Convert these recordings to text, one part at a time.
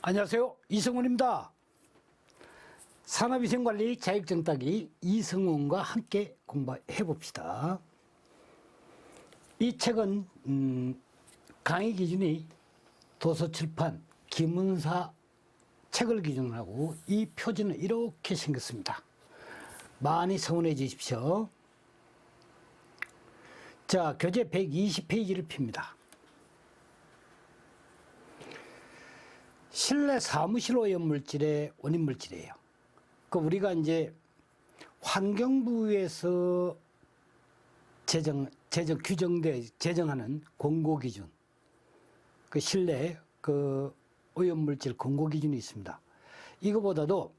안녕하세요. 이승훈입니다. 산업위생관리 자격증 따기 이승훈과 함께 공부해 봅시다. 이 책은 강의 기준이 도서출판 김은사 책을 기준으로 하고 이 표지는 이렇게 생겼습니다. 많이 성원해 주십시오. 자, 교재 120페이지를 핍니다. 실내 사무실 오염 물질의 원인 물질이에요. 그 우리가 이제 환경부에서 제정하는 공고 기준, 그 실내 그 오염 물질 공고 기준이 있습니다. 이거보다도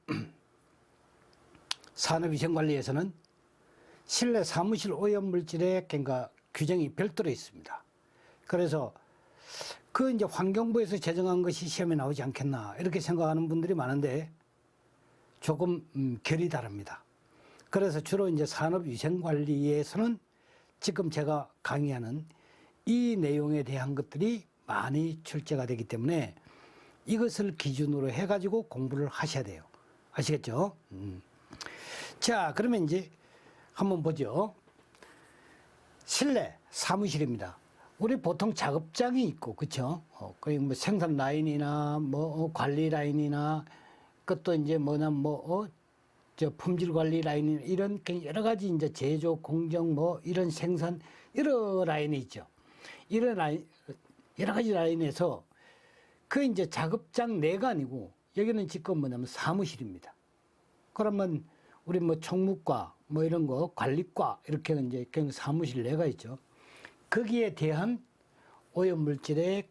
산업위생관리에서는 실내 사무실 오염 물질의 그러니까 규정이 별도로 있습니다. 그래서 그 이제 환경부에서 제정한 것이 시험에 나오지 않겠나 이렇게 생각하는 분들이 많은데 조금 결이 다릅니다. 그래서 주로 이제 산업위생관리에서는 지금 제가 강의하는 이 내용에 대한 것들이 많이 출제가 되기 때문에 이것을 기준으로 해가지고 공부를 하셔야 돼요. 아시겠죠? 자, 그러면 이제 한번 보죠. 실내 사무실입니다. 우리 보통 작업장이 있고, 그쵸? 거의 뭐 생산 라인이나, 관리 라인이나, 그것도 이제 품질 관리 라인이나, 이런 여러 가지 이제 제조, 공정, 이런 생산, 여러 라인이 있죠. 이런 라인, 여러 가지 라인에서 그 이제 작업장 내가 아니고, 여기는 지금 사무실입니다. 그러면 우리 총무과, 이런 거, 관리과, 이렇게 이제 사무실 내가 있죠. 거기에 대한 오염물질에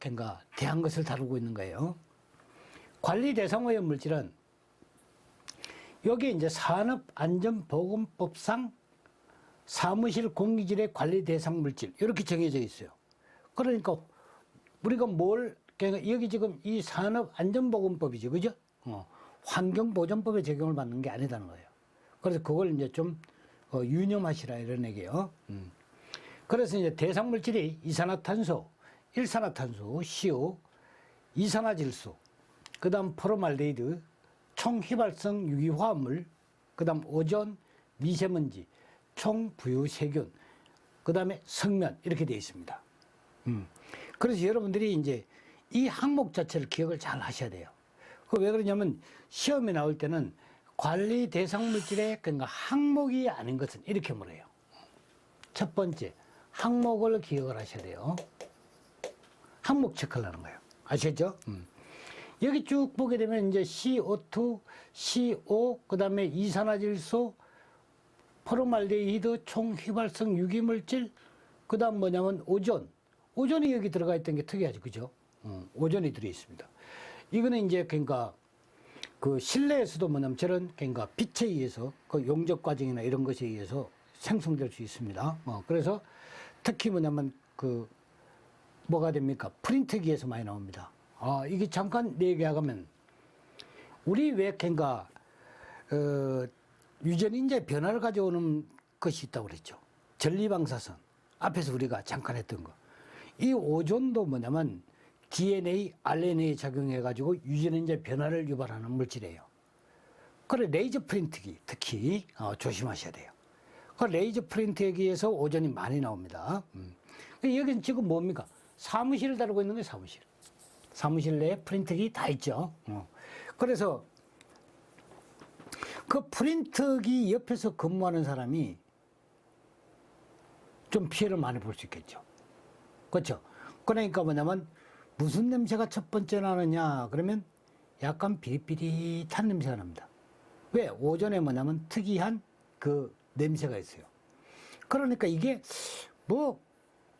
대한 것을 다루고 있는 거예요. 관리 대상 오염물질은 여기 이제 산업안전보건법상 사무실 공기질의 관리 대상 물질 이렇게 정해져 있어요. 그러니까 우리가 여기 지금 이 산업안전보건법이죠, 그죠? 환경보전법에 적용을 받는 게 아니다는 거예요. 그래서 그걸 이제 좀 유념하시라 이런 얘기예요. 그래서 이제 대상 물질이 이산화탄소, 일산화탄소, CO, 이산화질소, 그 다음 포르말데히드, 총휘발성 유기화합물, 그 다음 오존, 미세먼지, 총부유세균, 그 다음에 성면, 이렇게 되어 있습니다. 그래서 여러분들이 이제 이 항목 자체를 기억을 잘 하셔야 돼요. 그 왜 그러냐면 시험에 나올 때는 관리 대상 물질의 항목이 아닌 것은 이렇게 물어요. 첫 번째, 항목을 기억을 하셔야 돼요. 항목 체크를 하는 거예요. 아시겠죠? 여기 쭉 보게 되면 이제 CO2, CO, 그 다음에 이산화질소, 포르말데히드, 총휘발성 유기물질, 그 다음 오존. 오존이 여기 들어가 있던 게 특이하죠. 그죠? 오존이 들어있습니다. 이거는 이제 그 실내에서도 저런 빛에 의해서 그 용접 과정이나 이런 것에 의해서 생성될 수 있습니다. 그래서 특히 뭐가 됩니까? 프린터기에서 많이 나옵니다. 이게 잠깐 얘기하면, 우리 왜 유전인자의 변화를 가져오는 것이 있다고 그랬죠. 전리방사선. 앞에서 우리가 잠깐 했던 거. 이 오존도 DNA, RNA에 작용해가지고 유전인자의 변화를 유발하는 물질이에요. 그래, 레이저 프린트기 특히 조심하셔야 돼요. 그 레이저 프린트기에서 오존이 많이 나옵니다. 여기는 지금 뭡니까? 사무실을 다루고 있는 거예요, 사무실. 사무실 내에 프린터기 다 있죠. 그래서 그 프린터기 옆에서 근무하는 사람이 좀 피해를 많이 볼 수 있겠죠. 그렇죠? 그러니까 무슨 냄새가 첫 번째 나느냐 그러면 약간 비릿비릿한 냄새가 납니다. 왜? 오존에 특이한 그 냄새가 있어요. 그러니까 이게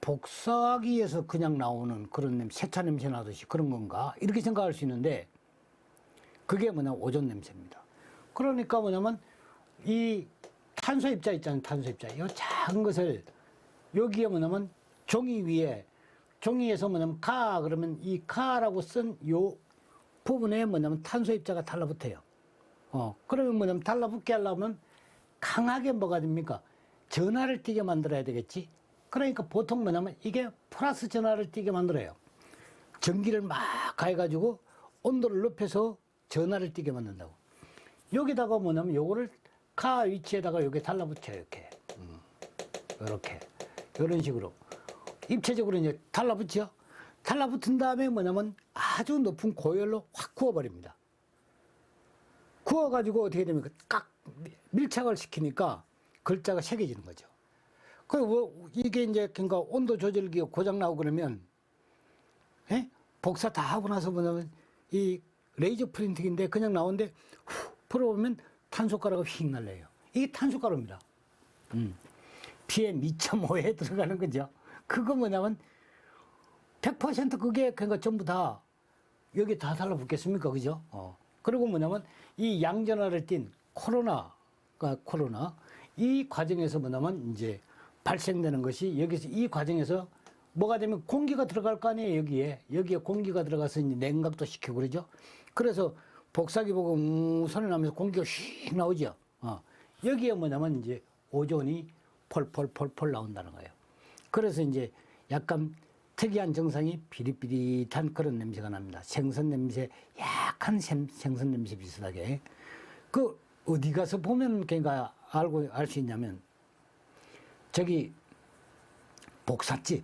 복사기에서 그냥 나오는 그런 냄새, 세차 냄새 나듯이 그런 건가? 이렇게 생각할 수 있는데, 그게 오존 냄새입니다. 그러니까 이 탄소 입자 있잖아요, 탄소 입자. 이 작은 것을 여기에 종이 위에, 종이에서 그러면 이 카라고 쓴 요 부분에 탄소 입자가 달라붙어요. 그러면 달라붙게 하려면 강하게 뭐가 됩니까? 전하를 띄게 만들어야 되겠지? 그러니까 보통 이게 플러스 전하를 띄게 만들어요. 전기를 막 가해가지고 온도를 높여서 전하를 띄게 만든다고. 여기다가 뭐냐면 요거를 가 위치에다가 여기 달라붙여요. 이렇게. 이렇게. 이런 식으로. 입체적으로 이제 달라붙죠. 달라붙은 다음에 뭐냐면 아주 높은 고열로 확 구워버립니다. 구워가지고 어떻게 됩니까? 깍 밀착을 시키니까 글자가 새겨지는 거죠. 이게 이제 그러니까 온도 조절기가 고장 나고 그러면 복사 다 하고 나서 뭐냐면 이 레이저 프린팅인데 그냥 나오는데 후 풀어보면 탄소가루가 휙 날려요. 이게 탄소가루입니다. PM2.5에 들어가는 거죠. 그거 뭐냐면 100% 그게 그러니까 전부 다 여기 다 달라붙겠습니까? 그죠? 그리고 뭐냐면 이 양전하를 띤 코로나 이 과정에서 뭐냐면 이제 발생되는 것이 여기서 이 과정에서 뭐가 되면 공기가 들어갈 거 아니에요. 여기에 공기가 들어가서 이제 냉각도 시키고 그러죠. 그래서 복사기 보고 소리 나면서 공기가 휙 나오죠. 여기에 뭐냐면 이제 오존이 폴폴폴폴 나온다는 거예요. 그래서 이제 약간 특이한 증상이 비릿비릿한 그런 냄새가 납니다. 생선 냄새, 약한 생선 냄새 비슷하게. 그 어디 가서 보면 그러니까 알고 알 수 있냐면 저기 복사집.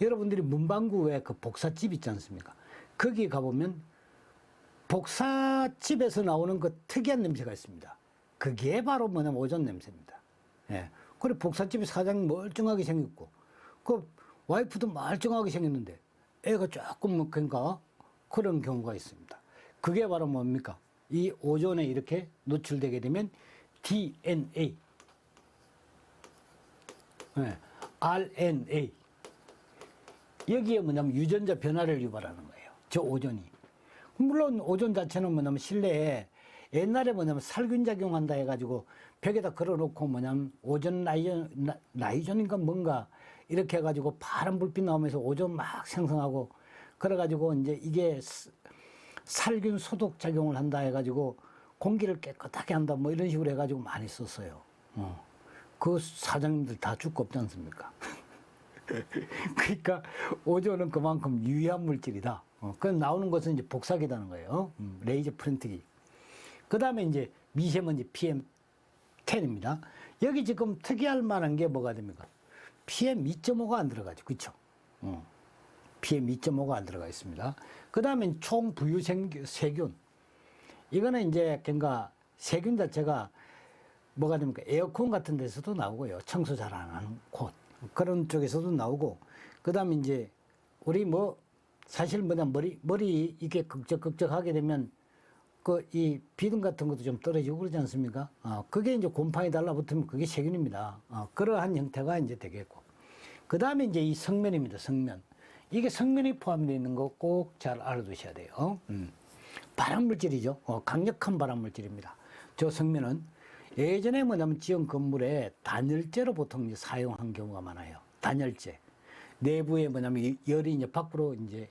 여러분들이 문방구에 그 복사집 있지 않습니까? 거기 가보면 복사집에서 나오는 그 특이한 냄새가 있습니다. 그게 바로 뭐냐면 오존 냄새입니다. 예. 그래 복사집의 사장이 멀쩡하게 생겼고 그 와이프도 멀쩡하게 생겼는데 애가 조금 뭐 그러니까 그런 경우가 있습니다. 그게 바로 뭡니까? 이 오존에 이렇게 노출되게 되면 DNA, RNA 여기에 뭐냐면 유전자 변화를 유발하는 거예요. 저 오존이. 물론 오존 자체는 뭐냐면 실내에 옛날에 뭐냐면 살균 작용한다 해가지고 벽에다 걸어놓고 뭐냐면 오존 라이존인가 뭔가 이렇게 해가지고 파란 불빛 나오면서 오존 막 생성하고 그래가지고 이제 이게 살균 소독 작용을 한다 해가지고 공기를 깨끗하게 한다 뭐 이런 식으로 해가지고 많이 썼어요. 그 사장님들 다 죽고 없지 않습니까? 그러니까 오존은 그만큼 유해한 물질이다. 그 나오는 것은 이제 복사기라는 거예요. 레이저 프린트기. 그 다음에 이제 미세먼지 PM10입니다. 여기 지금 특이할 만한 게 뭐가 됩니까? PM2.5가 안 들어가죠. 그쵸? PM2.5가 안 들어가 있습니다. 그 다음에 총부유 세균. 이거는 이제 그러니까 세균 자체가 뭐가 됩니까? 에어컨 같은 데서도 나오고요. 청소 잘 안 하는 곳. 그런 쪽에서도 나오고. 그 다음에 이제 우리 뭐 사실 뭐냐 머리 이렇게 극적극적하게 되면 그 이 비듬 같은 것도 좀 떨어지고 그러지 않습니까? 그게 이제 곰팡이 달라붙으면 그게 세균입니다. 그러한 형태가 이제 되겠고. 그 다음에 이제 이 성면입니다. 성면. 이게 성면이 포함되어 있는 거 꼭 잘 알아두셔야 돼요. 발암물질이죠. 강력한 발암물질입니다. 저 성면은 예전에 뭐냐면 지은 건물에 단열재로 보통 이제 사용한 경우가 많아요. 단열재. 내부에 뭐냐면 열이 이제 밖으로 이제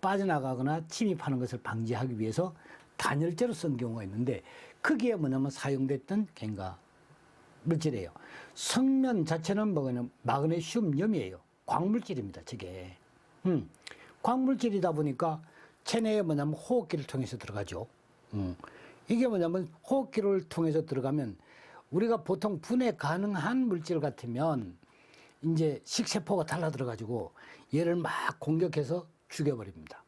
빠져나가거나 침입하는 것을 방지하기 위해서 단열재로 쓴 경우가 있는데 거기에 뭐냐면 사용됐던 갱가 물질이에요. 성면 자체는 뭐냐면 마그네슘염이에요. 광물질입니다. 저게. 광물질이다 보니까 체내에 뭐냐면 호흡기를 통해서 들어가죠. 이게 뭐냐면 호흡기를 통해서 들어가면 우리가 보통 분해 가능한 물질 같으면 이제 식세포가 달라들어가지고 얘를 막 공격해서 죽여버립니다.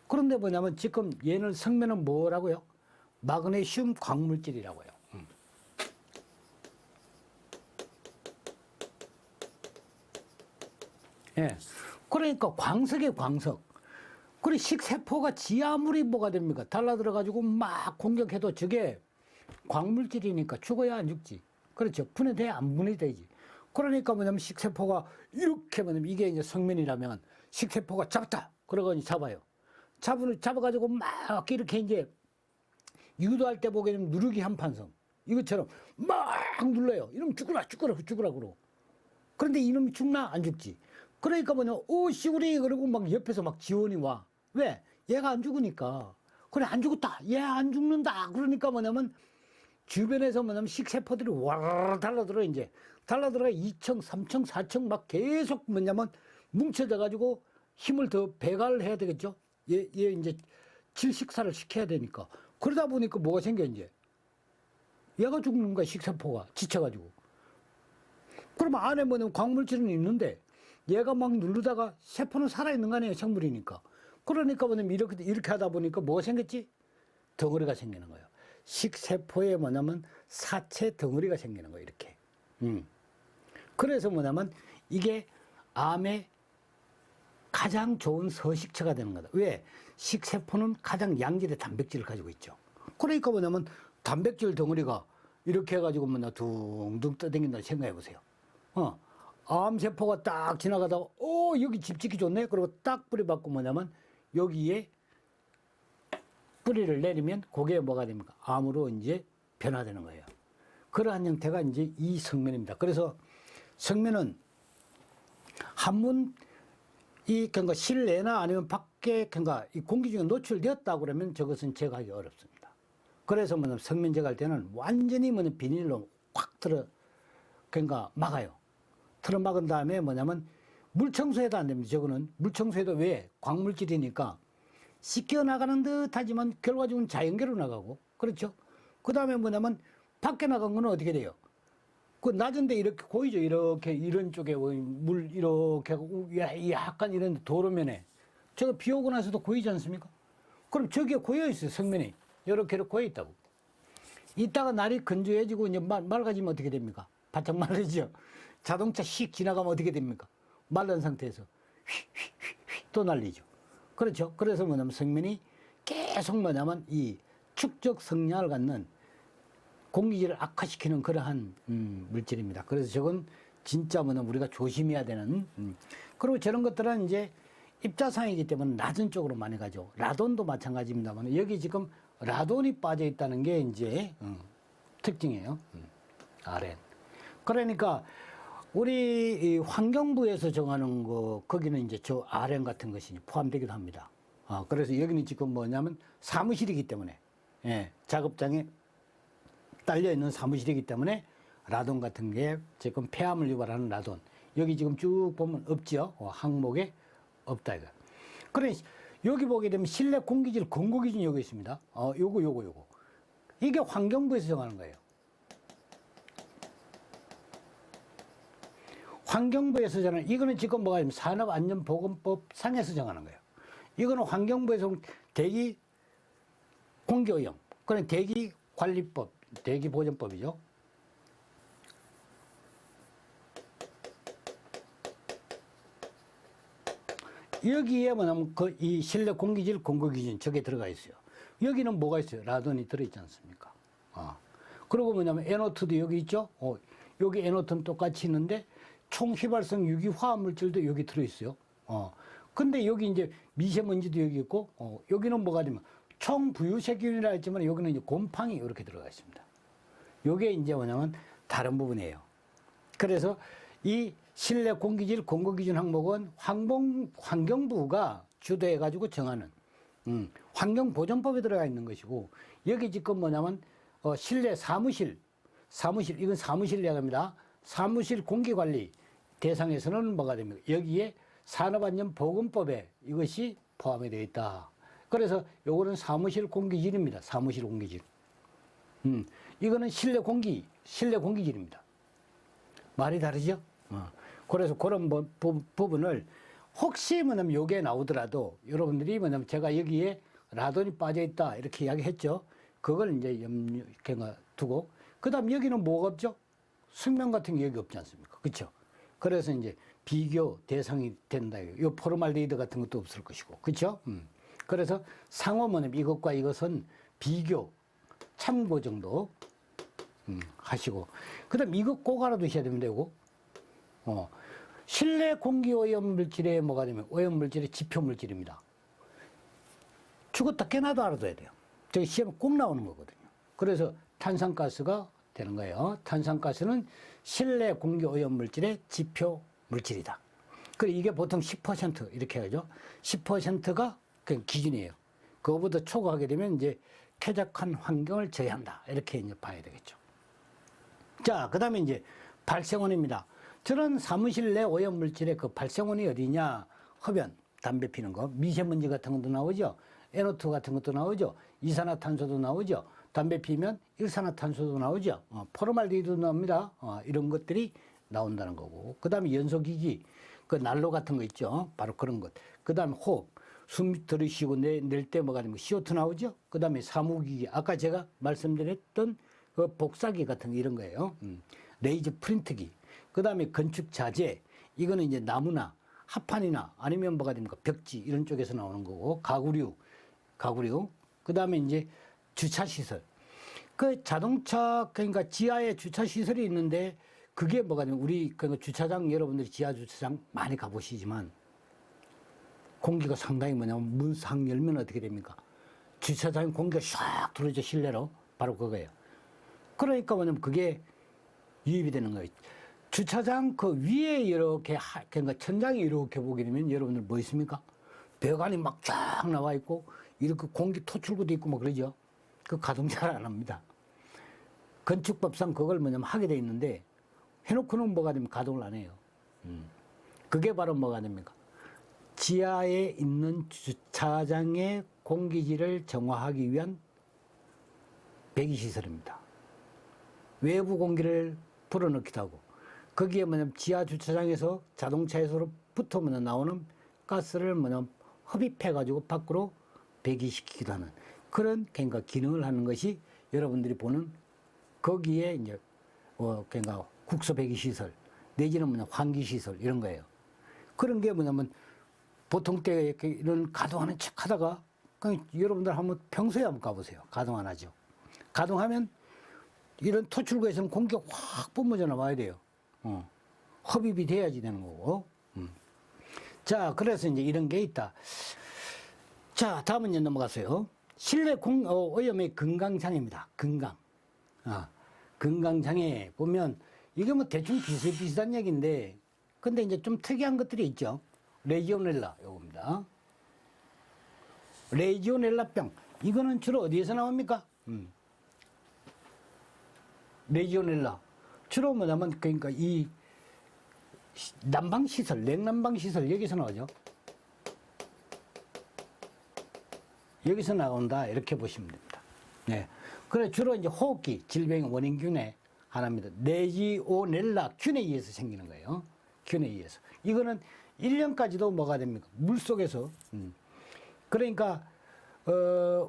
그런데 뭐냐면 지금 얘는 성면은 뭐라고요? 마그네슘 광물질이라고요. 예. 그러니까 광석이에요, 광석. 그리고 식세포가 지 아무리 뭐가 됩니까? 달라들어가지고 막 공격해도 저게 광물질이니까 죽어야 안 죽지. 그렇죠. 분해돼, 안 분해되지. 그러니까 뭐냐면 식세포가 이렇게 뭐냐면 이게 이제 성면이라면 식세포가 잡았다. 그러고 잡아요. 잡아가지고 막 이렇게 이제 유도할 때 보게 되면 누르기 한판성. 이것처럼 막 눌러요. 이러면 죽으라. 그러고. 그런데 이놈이 죽나? 안 죽지. 그러니까 뭐냐, 시구리 그러고 막 옆에서 막 지원이 와. 왜? 얘가 안 죽으니까. 그래, 안 죽었다. 얘 안 죽는다. 그러니까 뭐냐면 주변에서 뭐냐면 식세포들이 와르르 달라들어 이제. 달라들어가 2층, 3층, 4층 막 계속 뭐냐면 뭉쳐져 가지고 힘을 더 배가를 해야 되겠죠. 얘 이제 질식사를 시켜야 되니까. 그러다 보니까 뭐가 생겨, 이제. 얘가 죽는 거야, 식세포가. 지쳐가지고. 그러면 안에 뭐냐면 광물질은 있는데, 얘가 막 누르다가 세포는 살아있는 거 아니에요, 생물이니까. 그러니까 뭐냐면 이렇게 하다 보니까 뭐가 생겼지? 덩어리가 생기는 거예요. 식세포에 뭐냐면 사체 덩어리가 생기는 거예요, 이렇게. 그래서 뭐냐면 이게 암의 가장 좋은 서식처가 되는 거다. 왜? 식세포는 가장 양질의 단백질을 가지고 있죠. 그러니까 뭐냐면 단백질 덩어리가 이렇게 해가지고 뭐냐 둥둥 떠다닌다 생각해 보세요. 암세포가 딱 지나가다가 여기 집 짓기 좋네. 그리고 딱 뿌리 받고 뭐냐면 여기에 뿌리를 내리면 그게 뭐가 됩니까? 암으로 이제 변화되는 거예요. 그러한 형태가 이제 이 성면입니다. 그래서 성면은 한문 그러니까 실내나 아니면 밖에 그러니까 이 공기 중에 노출되었다 그러면 저것은 제거하기 어렵습니다. 그래서 뭐냐면 성면 제거할 때는 완전히 뭐냐면 비닐로 확 그러니까 막아요. 틀어 막은 다음에 뭐냐면 물 청소해도 안 됩니다. 저거는 물 청소해도 왜? 광물질이니까 씻겨 나가는 듯 하지만 결과적으로는 자연계로 나가고, 그렇죠? 그 다음에 뭐냐면 밖에 나간 거는 어떻게 돼요? 그 낮은데 이렇게 고이죠. 이렇게 이런 쪽에 물 이렇게 하고 약간 이런 도로면에 저거 비 오고 나서도 고이지 않습니까? 그럼 저기에 고여 있어요. 성면이 이렇게 고여 있다고. 이따가 날이 건조해지고 이제 맑아지면 어떻게 됩니까? 바짝 마르죠. 자동차 휙 지나가면 어떻게 됩니까? 마른 상태에서 휙휙휙 또 날리죠. 그렇죠. 그래서 뭐냐면 성면이 계속 뭐냐면 이 축적 성향을 갖는 공기질을 악화시키는 그러한 물질입니다. 그래서 저건 진짜 뭐냐면 우리가 조심해야 되는 그리고 저런 것들은 이제 입자상이기 때문에 낮은 쪽으로 많이 가죠. 라돈도 마찬가지입니다만 여기 지금 라돈이 빠져 있다는 게 이제 특징이에요. 아렌. 그러니까 우리 이 환경부에서 정하는 거 거기는 이제 저 아렌 같은 것이 포함되기도 합니다. 그래서 여기는 지금 뭐냐면 사무실이기 때문에 작업장에 딸려 있는 사무실이기 때문에 라돈 같은 게 지금 폐암을 유발하는 라돈 여기 지금 쭉 보면 없죠. 항목에 없다 이거. 그래 여기 보게 되면 실내 공기질 권고 기준이 여기 있습니다. 요거 이게 환경부에서 정하는 거예요. 환경부에서 정하는 이거는 지금 뭐가 있냐면 산업안전보건법 상에서 정하는 거예요. 이거는 환경부에서 대기 공기오염 그런 대기관리법 대기보전법이죠. 여기에 뭐냐면 이 실내 공기질 권고 기준 저게 들어가 있어요. 여기는 뭐가 있어요? 라돈이 들어있지 않습니까? 그리고 뭐냐면 NO2도 여기 있죠. 여기 NO2는 똑같이 있는데 총 휘발성 유기 화학 물질도 여기 들어있어요. 근데 여기 이제 미세먼지도 여기 있고, 여기는 뭐가 되면 총 부유세균이라 했지만 여기는 이제 곰팡이 이렇게 들어가 있습니다. 요게 이제 뭐냐면 다른 부분이에요. 그래서 이 실내 공기질 권고 기준 항목은 환경부가 주도해가지고 정하는 환경보전법에 들어가 있는 것이고, 여기 지금 뭐냐면 실내 사무실 이건 사무실 이야기합니다. 사무실 공기관리 대상에서는 뭐가 됩니까? 여기에 산업안전보건법에 이것이 포함이 되어 있다. 그래서 요거는 사무실 공기질입니다. 사무실 공기질. 이거는 실내 공기질입니다. 말이 다르죠? 그래서 그런 부분을 혹시 뭐냐면 요게 나오더라도 여러분들이 뭐냐면 제가 여기에 라돈이 빠져 있다 이렇게 이야기했죠. 그걸 이제 염두에 두고 그다음 여기는 뭐가 없죠? 성면 같은 게 여기 없지 않습니까? 그렇죠? 그래서 이제 비교 대상이 된다. 요 포르말데히드 같은 것도 없을 것이고, 그렇죠? 그래서 상호 뭐냐면 이것과 이것은 비교 참고 정도 하시고, 그다음 이것 꼭 알아두셔야 되면 되고, 실내 공기 오염 물질에 뭐가 되면 오염 물질의 지표 물질입니다. 죽었다 깨나도 알아둬야 돼요. 저기 시험에 꼭 나오는 거거든요. 그래서 탄산가스가 되는 거예요. 탄산가스는 실내 공기 오염 물질의 지표 물질이다. 그리고 이게 보통 10% 이렇게 하죠. 10%가 그 기준이에요. 그거보다 초과하게 되면 이제 쾌적한 환경을 저해한다. 이렇게 이제 봐야 되겠죠. 자, 그 다음에 이제 발생원입니다. 저는 사무실 내 오염 물질의 그 발생원이 어디냐 하면 담배 피는 거, 미세먼지 같은 것도 나오죠. NO2 같은 것도 나오죠. 이산화탄소도 나오죠. 담배 피면 일산화탄소도 나오죠. 포르말데히드도 나옵니다. 이런 것들이 나온다는 거고. 그 다음에 연소기기, 그 난로 같은 거 있죠. 바로 그런 것. 그 다음에 호흡, 숨 들이쉬고 낼 때 뭐가 되면 CO2 나오죠. 그 다음에 사무기기, 아까 제가 말씀드렸던 그 복사기 같은 거 이런 거예요. 레이저 프린트기. 그 다음에 건축 자재, 이거는 이제 나무나 합판이나 아니면 뭐가 됩니까? 벽지 이런 쪽에서 나오는 거고, 가구류. 그 다음에 이제 주차시설. 그 자동차, 그러니까 지하에 주차시설이 있는데, 그게 뭐가 되면 우리 그 주차장, 여러분들이 지하 주차장 많이 가보시지만, 공기가 상당히 뭐냐면 문 상 열면 어떻게 됩니까? 주차장에 공기가 샥 들어오죠, 실내로. 바로 그거예요. 그러니까 뭐냐면 그게 유입이 되는 거예요. 주차장 그 위에 이렇게, 그러니까 천장이 이렇게 보게 되면 여러분들 뭐 있습니까? 배관이 막 쫙 나와 있고, 이렇게 공기 토출구도 있고 뭐 그러죠. 그 가동 잘 안 합니다. 건축법상 그걸 뭐냐면 하게 돼 있는데, 해놓고는 뭐가 되면 가동을 안 해요. 그게 바로 뭐가 됩니까? 지하에 있는 주차장의 공기질을 정화하기 위한 배기시설입니다. 외부 공기를 불어넣기도 하고, 거기에 뭐냐면 지하 주차장에서 자동차에서부터 나오는 가스를 뭐냐면 흡입해가지고 밖으로 배기시키기도 하는 그런 그러니까 기능을 하는 것이 여러분들이 보는 거기에 이제 그러니까 국소 배기시설 내지는 뭐냐 환기시설 이런 거예요. 그런 게 뭐냐면 보통 때 이렇게 이런 가동하는 척 하다가 그냥 여러분들 한번 평소에 한번 가보세요. 가동 안 하죠. 가동하면 이런 토출구에서는 공기가 확 뿜어져 나와야 돼요. 흡입이 돼야지 되는 거고. 자, 그래서 이제 이런 게 있다. 자, 다음은 이제 넘어가세요. 실내 오염의 건강장애입니다. 건강장애 보면 이게 뭐 대충 비슷비슷한 얘기인데, 근데 이제 좀 특이한 것들이 있죠. 레지오넬라, 요겁니다. 레지오넬라병. 이거는 주로 어디에서 나옵니까? 레지오넬라. 주로 뭐냐면, 그러니까 이 난방시설, 냉난방시설, 여기서 나오죠. 여기서 나온다. 이렇게 보시면 됩니다. 네. 그래, 주로 이제 호흡기, 질병의 원인균의 하나입니다. 레지오넬라 균에 의해서 생기는 거예요. 균에 의해서. 이거는 1년까지도 뭐가 됩니까? 물 속에서. 그러니까,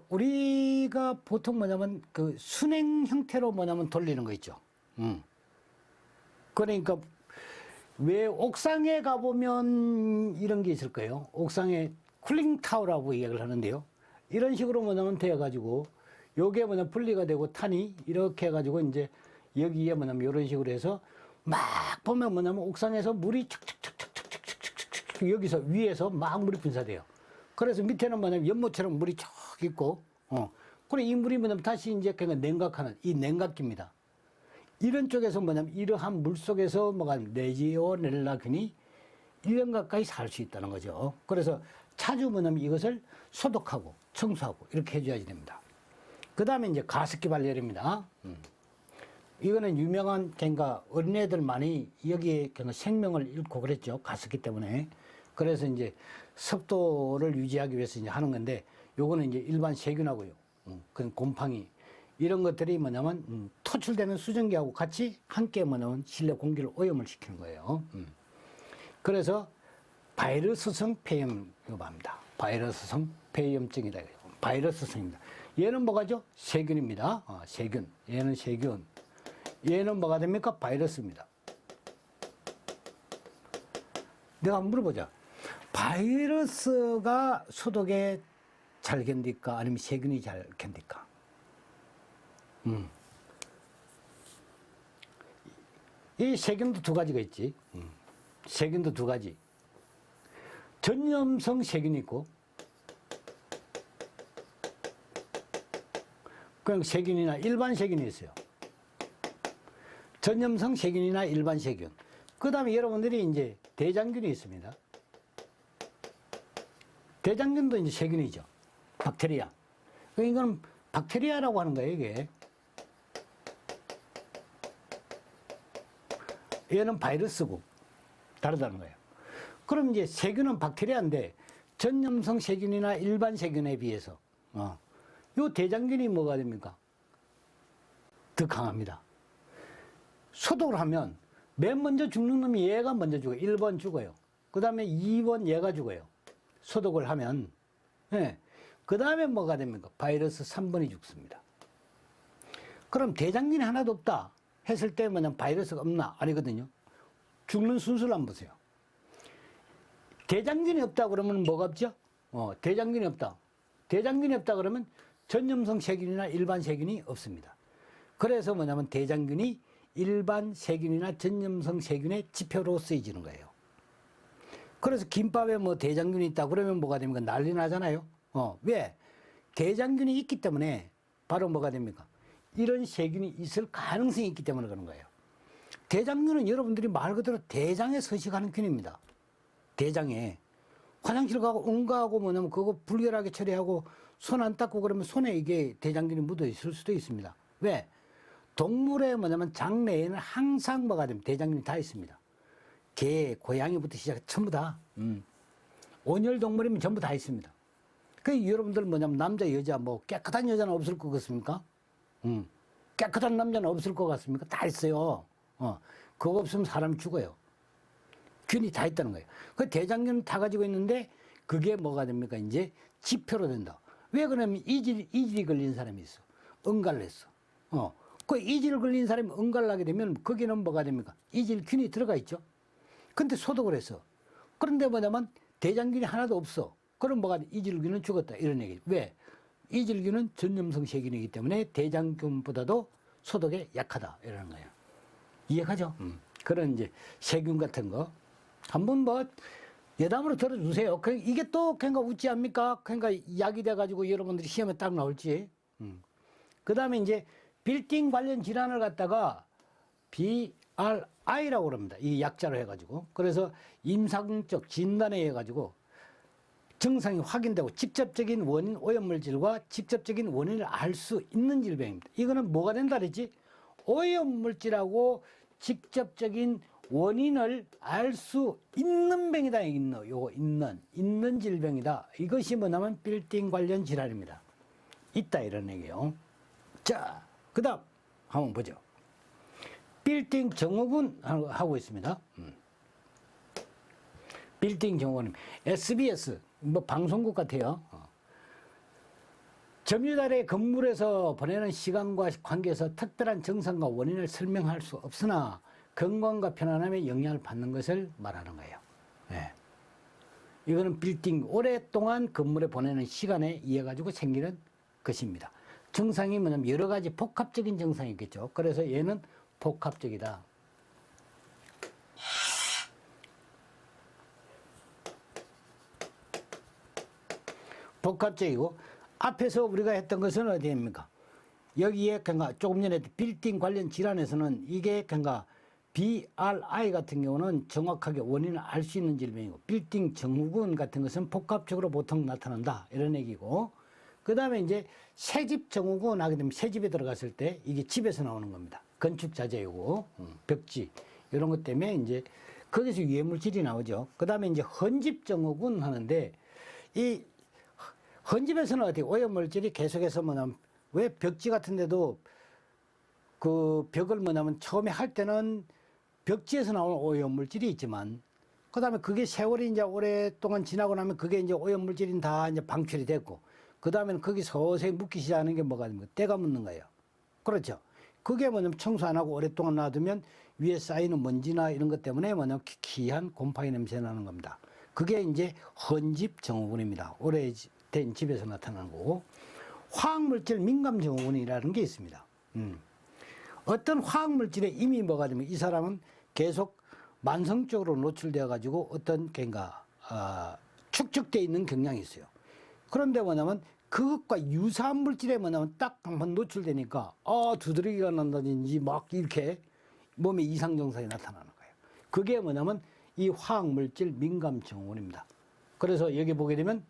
우리가 보통 뭐냐면 그 순행 형태로 뭐냐면 돌리는 거 있죠. 그러니까 왜 옥상에 가보면 이런 게 있을 거예요. 옥상에 쿨링타워라고 이야기를 하는데요. 이런 식으로 뭐냐면 되어가지고 요게 뭐냐면 분리가 되고 탄이 이렇게 해가지고 이제 여기에 뭐냐면 이런 식으로 해서 막 보면 뭐냐면 옥상에서 물이 척척척척척척척 여기서 위에서 막 물이 분사돼요. 그래서 밑에는 뭐냐면 연못처럼 물이 쭉 있고, 그래 이 물이 뭐냐면 다시 이제 그냥 냉각하는 이 냉각기입니다. 이런 쪽에서 뭐냐면 이러한 물 속에서 뭐가 레지오넬라균이 1년 가까이 살 수 있다는 거죠. 그래서 자주 뭐냐면 이것을 소독하고 청소하고 이렇게 해줘야 됩니다. 그 다음에 이제 가습기 발열입니다. 이거는 유명한 그러니까 어린애들 많이 여기에 그러니까 생명을 잃고 그랬죠. 가습기 때문에. 그래서 이제 습도를 유지하기 위해서 이제 하는 건데, 요거는 이제 일반 세균하고요. 그 곰팡이 이런 것들이 뭐냐면 토출되는 수증기하고 같이 함께 뭐냐면 실내 공기를 오염을 시키는 거예요. 그래서 바이러스성 폐염이라고 합니다. 바이러스성 폐염증이다. 바이러스성입니다. 얘는 뭐가죠? 세균입니다. 세균. 얘는 세균. 얘는 뭐가 됩니까? 바이러스입니다. 내가 한번 물어보자. 바이러스가 소독에 잘 견딜까? 아니면 세균이 잘 견딜까? 이 세균도 두 가지가 있지. 세균도 두 가지. 전염성 세균이 있고, 그냥 세균이나 일반 세균이 있어요. 전염성 세균이나 일반 세균. 그 다음에 여러분들이 이제 대장균이 있습니다. 대장균도 이제 세균이죠. 박테리아. 이건 박테리아라고 하는 거예요, 이게. 얘는 바이러스고 다르다는 거예요. 그럼 이제 세균은 박테리아인데 전염성 세균이나 일반 세균에 비해서 요 대장균이 뭐가 됩니까? 더 강합니다. 소독을 하면 맨 먼저 죽는 놈이 얘가 먼저 죽어요. 1번 죽어요. 그 다음에 2번 얘가 죽어요. 소독을 하면. 예. 그 다음에 뭐가 됩니까? 바이러스 3번이 죽습니다. 그럼 대장균이 하나도 없다 했을 때 뭐냐면 바이러스가 없나? 아니거든요. 죽는 순서를 한번 보세요. 대장균이 없다 그러면 뭐가 없죠? 대장균이 없다. 대장균이 없다 그러면 전염성 세균이나 일반 세균이 없습니다. 그래서 뭐냐면 대장균이 일반 세균이나 전염성 세균의 지표로 쓰여지는 거예요. 그래서 김밥에 뭐 대장균이 있다 그러면 뭐가 됩니까? 난리 나잖아요. 왜? 대장균이 있기 때문에 바로 뭐가 됩니까? 이런 세균이 있을 가능성이 있기 때문에 그런 거예요. 대장균은 여러분들이 말 그대로 대장에 서식하는 균입니다. 대장에. 화장실 가고 응가하고 뭐냐면 그거 불결하게 처리하고 손 안 닦고 그러면 손에 이게 대장균이 묻어 있을 수도 있습니다. 왜? 동물의 뭐냐면 장내에는 항상 뭐가 되면 대장균이 다 있습니다. 개, 고양이부터 시작해 전부 다. 온열 동물이면 전부 다 있습니다. 그 여러분들 뭐냐면 남자, 여자 뭐 깨끗한 여자는 없을 것 같습니까? 깨끗한 남자는 없을 것 같습니까? 다 있어요. 그거 없으면 사람이 죽어요. 균이 다 있다는 거예요. 그 대장균 다 가지고 있는데 그게 뭐가 됩니까? 이제 지표로 된다. 왜 그러냐면 이질이 걸린 사람이 있어. 응가를 했어. 그 이질 걸린 사람이 응가를 하게 되면 거기는 뭐가 됩니까? 이질균이 들어가 있죠. 근데 소독을 했어. 그런데 뭐냐면 대장균이 하나도 없어. 그럼 뭐가 돼? 이질균은 죽었다. 이런 얘기. 왜? 이질균은 전염성 세균이기 때문에 대장균보다도 소독에 약하다. 이러는 거예요. 이해가죠? 그런 이제 세균 같은 거. 한번 뭐 예담으로 들어주세요. 이게 또 그러니까 웃지 않습니까? 그러니까 약이 돼가지고 여러분들이 시험에 딱 나올지. 그 다음에 이제 빌딩 관련 질환을 갖다가 BRI라고 그럽니다. 이 약자로 해가지고. 그래서 임상적 진단에 해가지고 증상이 확인되고 직접적인 원인 오염물질과 직접적인 원인을 알 수 있는 질병입니다. 이거는 뭐가 된다 그랬지? 오염물질하고 직접적인 원인을 알 수 있는 병이다. 있는 질병이다. 이것이 뭐냐면 빌딩 관련 질환입니다. 있다 이런 얘기예요. 자, 그 다음 한번 보죠. 빌딩 증후군 하고 있습니다. 빌딩 증후군 SBS 뭐 방송국 같아요. 점유달의 건물에서 보내는 시간과 관계에서 특별한 증상과 원인을 설명할 수 없으나 건강과 편안함에 영향을 받는 것을 말하는 거예요. 네. 이거는 빌딩 오랫동안 건물에 보내는 시간에 의해 가지고 생기는 것입니다. 증상이 뭐냐면 여러 가지 복합적인 증상이 있겠죠. 그래서 얘는 복합적이다. 복합적이고 앞에서 우리가 했던 것은 어디입니까? 여기에 그러니까 조금 전에 빌딩 관련 질환에서는 이게 그러니까 BRI 같은 경우는 정확하게 원인을 알 수 있는 질병이고 빌딩 증후군 같은 것은 복합적으로 보통 나타난다 이런 얘기고 그 다음에 이제 새집 증후군 하게 되면 새집에 들어갔을 때 이게 집에서 나오는 겁니다. 건축 자재이고 벽지 이런 것 때문에 이제 거기서 유해물질이 나오죠. 그 다음에 이제 헌집 증후군 하는데 이 헌집에서는 어떻게 오염물질이 계속해서 뭐냐면 왜 벽지 같은 데도 그 벽을 뭐냐면 처음에 할 때는 벽지에서 나오는 오염물질이 있지만 그 다음에 그게 세월이 이제 오랫동안 지나고 나면 그게 이제 오염물질이 다 이제 방출이 됐고 그 다음에는 거기 서서히 묻기 시작하는 게 뭐가 됩니까? 때가 묻는 거예요. 그렇죠. 그게 뭐냐면 청소 안 하고 오랫동안 놔두면 위에 쌓이는 먼지나 이런 것 때문에 뭐냐면 희한 곰팡이 냄새 나는 겁니다. 그게 이제 헌집 증후군입니다. 오래된 집에서 나타나는 거고 화학물질 민감 증후군이라는 게 있습니다. 어떤 화학물질에 이미 뭐가 되면 이 사람은 계속 만성적으로 노출되어 가지고 어떤 뭔가 축적되어 있는 경향이 있어요. 그런데 뭐냐면 그것과 유사한 물질에 뭐냐면 딱 한번 노출되니까 두드러기가 난다든지 막 이렇게 몸에 이상 증상이 나타나는 거예요. 그게 뭐냐면 이 화학물질 민감 증후군입니다. 그래서 여기 보게 되면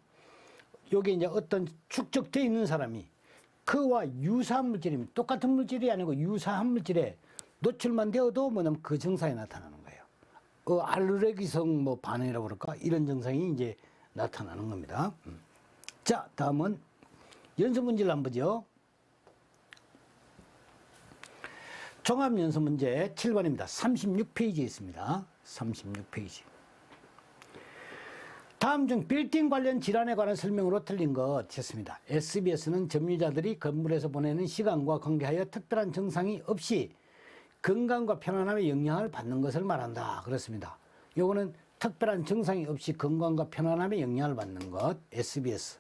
여기 이제 어떤 축적되어 있는 사람이 그와 유사한 물질입니다. 똑같은 물질이 아니고 유사한 물질에 노출만 되어도 뭐냐면 그 증상이 나타나는 거예요. 알레르기성 뭐 반응이라고 그럴까? 이런 증상이 이제 나타나는 겁니다. 자, 다음은 연습 문제를 한번 보죠. 종합 연습 문제 7번입니다. 36페이지에 있습니다. 36페이지. 다음 중 빌딩 관련 질환에 관한 설명으로 틀린 것 됐습니다. SBS는 점유자들이 건물에서 보내는 시간과 관계하여 특별한 증상이 없이 건강과 편안함에 영향을 받는 것을 말한다. 그렇습니다. 요거는 특별한 증상이 없이 건강과 편안함에 영향을 받는 것, SBS.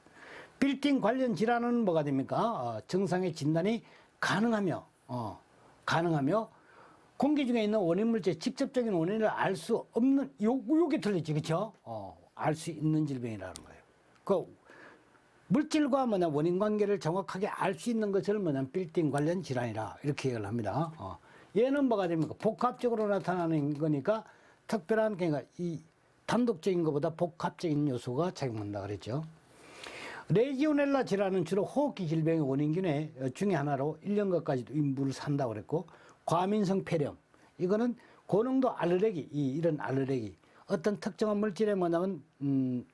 빌딩 관련 질환은 뭐가 됩니까? 증상의 진단이 가능하며 공기 중에 있는 원인 물질의 직접적인 원인을 알 수 없는, 요게 틀리지, 그쵸? 알 수 있는 질병이라는 거예요. 그 물질과 원인 관계를 정확하게 알 수 있는 것을 빌딩 관련 질환이라 이렇게 얘기를 합니다. 얘는 뭐가 됩니까? 복합적으로 나타나는 거니까 특별한, 그러니까 이 단독적인 것보다 복합적인 요소가 작용한다 그랬죠. 레지오넬라 질환은 주로 호흡기 질병의 원인 중에 하나로 1년간까지도 인물을 산다고 그랬고, 과민성 폐렴, 이거는 고농도 알레르기, 이런 알레르기, 어떤 특정한 물질에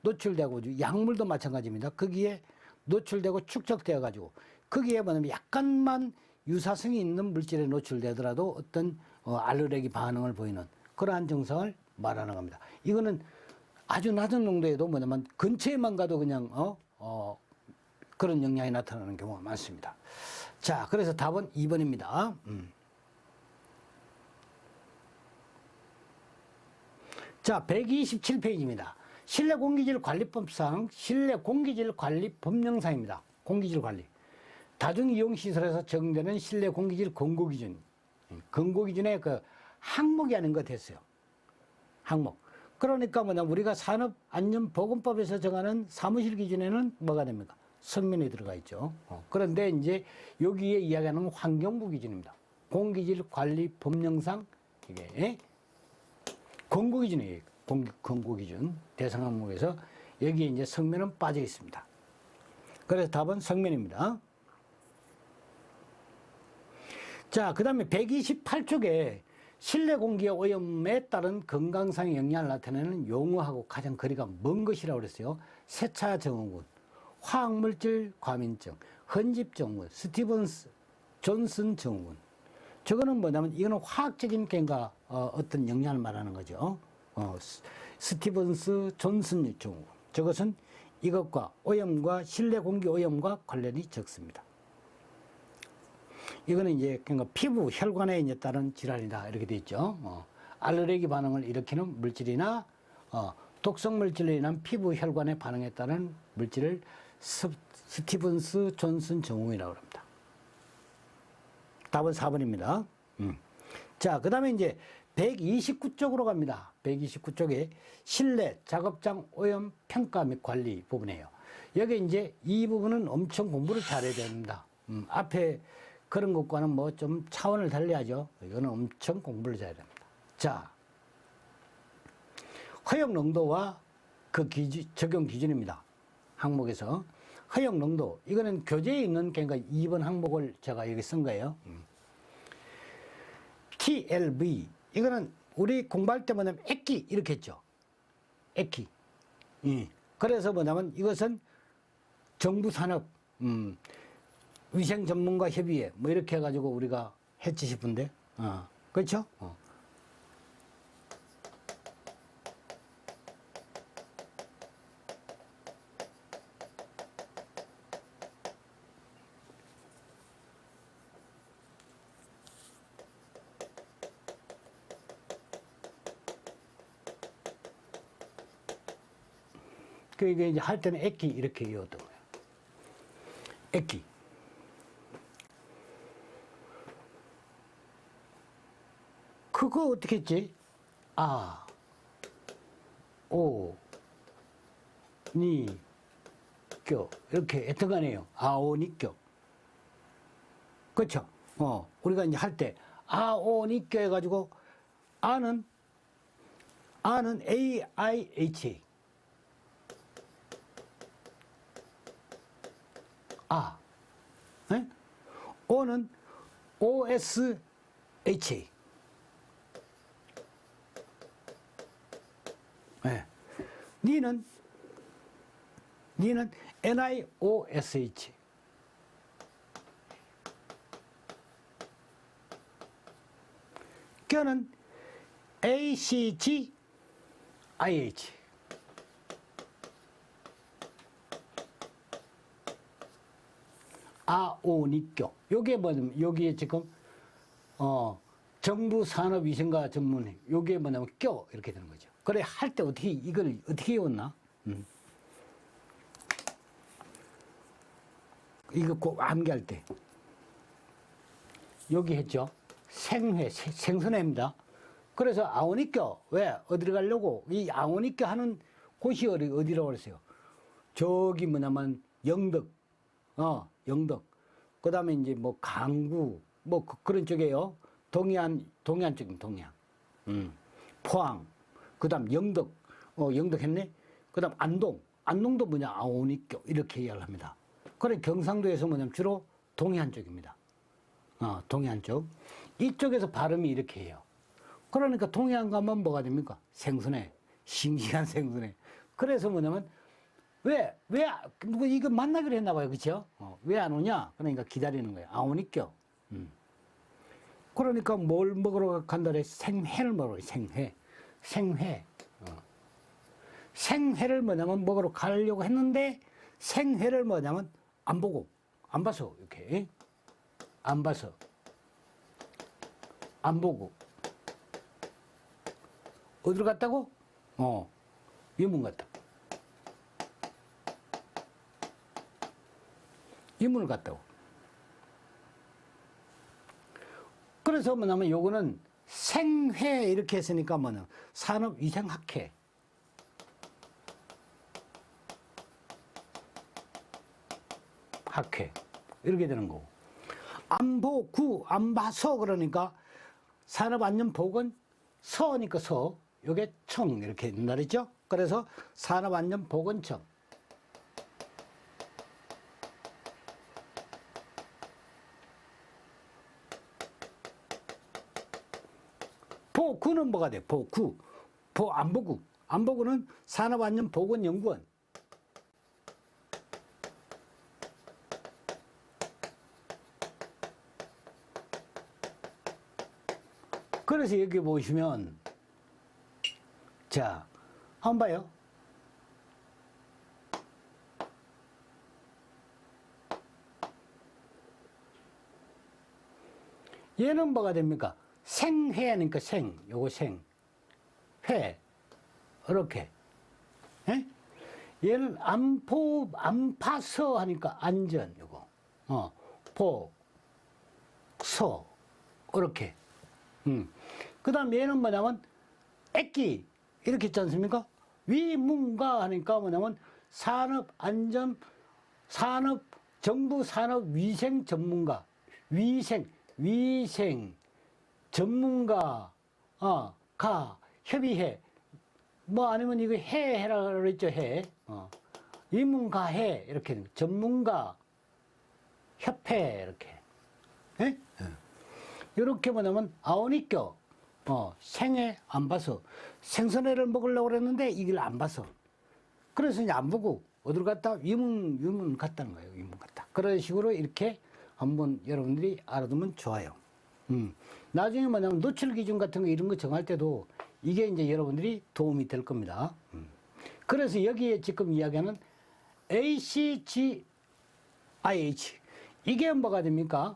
노출되고, 약물도 마찬가지입니다. 거기에 노출되고 축적되어 가지고 거기에 약간만 유사성이 있는 물질에 노출되더라도 어떤 알레르기 반응을 보이는 그러한 증상을 말하는 겁니다. 이거는 아주 낮은 농도에도 근처에만 가도 그냥 그런 영향이 나타나는 경우가 많습니다. 자, 그래서 답은 2번입니다. 자, 127페이지입니다. 실내 공기질 관리법상 실내 공기질 관리 법령상입니다. 공기질 관리. 다중이용시설에서 적용되는 실내 공기질 권고기준. 권고기준의 그 항목이 아닌 것 됐어요. 항목. 그러니까 우리가 산업안전보건법에서 정하는 사무실 기준에는 뭐가 됩니까? 성면에 들어가 있죠. 그런데 이제 여기에 이야기하는 환경부 기준입니다. 공기질 관리 법령상 이게 권고기준이에요. 권고기준 대상 항목에서 여기에 이제 성면은 빠져 있습니다. 그래서 답은 성면입니다. 자, 그 다음에 128쪽에 실내 공기의 오염에 따른 건강상의 영향을 나타내는 용어하고 가장 거리가 먼 것이라고 그랬어요. 세차 증후군, 화학물질 과민증, 헌집 증후군, 스티븐스 존슨 증후군. 저거는 뭐냐면 이거는 화학적인 뭔가 어떤 영향을 말하는 거죠. 스티븐스 존슨 증후군. 저것은 이것과 오염과 실내 공기 오염과 관련이 적습니다. 이거는 이제 그러니까 피부 혈관에 이제 따른 질환이다 이렇게 돼 있죠. 알레르기 반응을 일으키는 물질이나 독성 물질로 인한 피부 혈관의 반응에 따른 물질을 스티븐스 존슨 증후군이라고 합니다. 답은 4번입니다. 자, 그 다음에 이제 129쪽으로 갑니다. 129쪽에 실내 작업장 오염 평가 및 관리 부분이에요. 여기 이제 이 부분은 엄청 공부를 잘해야 됩니다. 앞에 그런 것과는 좀 차원을 달리하죠. 이거는 엄청 공부를 잘해야 됩니다. 자, 허용 농도와 그 적용 기준입니다. 항목에서 허용 농도, 이거는 교재에 있는 그러니까 2번 항목을 제가 여기 쓴 거예요. TLV, 이거는 우리 공부할 때 액기 이렇게 했죠. 액기. 그래서 이것은 정부 산업 위생 전문가 협의회 이렇게 해가지고 우리가 했지 싶은데, 그렇죠? 그러니까 이제 할 때는 액기 이렇게 이었던 거예요. 액기. 그거 어떻게 했지? 교 이렇게 했던 거 아니에요. 아오니교. 그렇죠? 우리가 이제 할 때 아오니교 해가지고 아는 AIHA. O는 OSHA. 니는 니는 NiOSH. 껴는 ACGIH. 아오니껴. 요게 뭐냐면, 여기에 지금, 정부 산업위생과 전문의, 요게 뭐냐면, 껴. 이렇게 되는 거죠. 그래, 할 때 어떻게, 이걸 어떻게 외웠나? 이거 꼭 암기할 때. 여기 했죠. 생회, 생선회입니다. 그래서 아오니껴. 왜? 어디로 가려고? 이 아오니껴 하는 곳이 어디라고 그랬어요? 저기 뭐냐면, 영덕. 영덕. 그 다음에 이제 뭐 강구, 뭐 그런 쪽이에요. 동해안 쪽인 동해안. 포항. 그 다음 영덕. 영덕 했네. 그 다음 안동도 뭐냐? 아오니껴. 이렇게 이야기를 합니다. 그래, 경상도에서 뭐냐면 주로 동해안 쪽입니다. 동해안 쪽. 이쪽에서 발음이 이렇게 해요. 그러니까 동해안 가면 뭐가 됩니까? 생선회. 싱싱한 생선회. 그래서 뭐냐면, 누구 이거 만나기로 했나 봐요. 그쵸? 왜 안 오냐? 그러니까 기다리는 거예요. 아, 오니껴. 그러니까 뭘 먹으러 간다래? 생회를 먹으러, 생회. 생회를 뭐냐면 먹으러 가려고 했는데, 생회를 뭐냐면 안 봐서, 이렇게. 안 봐서. 안 보고. 어디로 갔다고? 유문 갔다. 유문을 갔다고. 그래서 뭐냐면 요거는 생회 이렇게 했으니까 뭐냐. 산업위생학회. 학회. 이렇게 되는 거고. 안 봐서 그러니까 산업안전보건 서니까 서. 요게 청 이렇게 된다 그랬죠? 그래서 산업안전보건청. 보구는 뭐가 돼? 보구. 안보구는 산업안전보건연구원. 그래서 여기 보시면, 자, 한번 봐요. 얘는 뭐가 됩니까? 생회니까 요거 회. 이렇게. 에? 얘는 안파서 하니까 안전, 요거. 이렇게. 그 다음 얘는 뭐냐면, 액기. 이렇게 있지 않습니까? 위문가 하니까 뭐냐면, 정부 산업위생 전문가. 위생 전문가, 협의회. 뭐 아니면 이거 해라 그랬죠, 해. 위문가해. 이렇게. 전문가, 협회. 이렇게. 예? 이렇게 뭐냐면, 아오니껴. 생애 안 봐서. 생선회를 먹으려고 그랬는데, 이걸 안 봐서. 그래서 이제 안 보고, 어디로 갔다? 위문 갔다는 거예요, 위문 갔다. 그런 식으로 이렇게 한번 여러분들이 알아두면 좋아요. 나중에 뭐냐면 노출 기준 같은 거 이런 거 정할 때도 이게 이제 여러분들이 도움이 될 겁니다. 그래서 여기에 지금 이야기하는 ACGIH. 이게 뭐가 됩니까?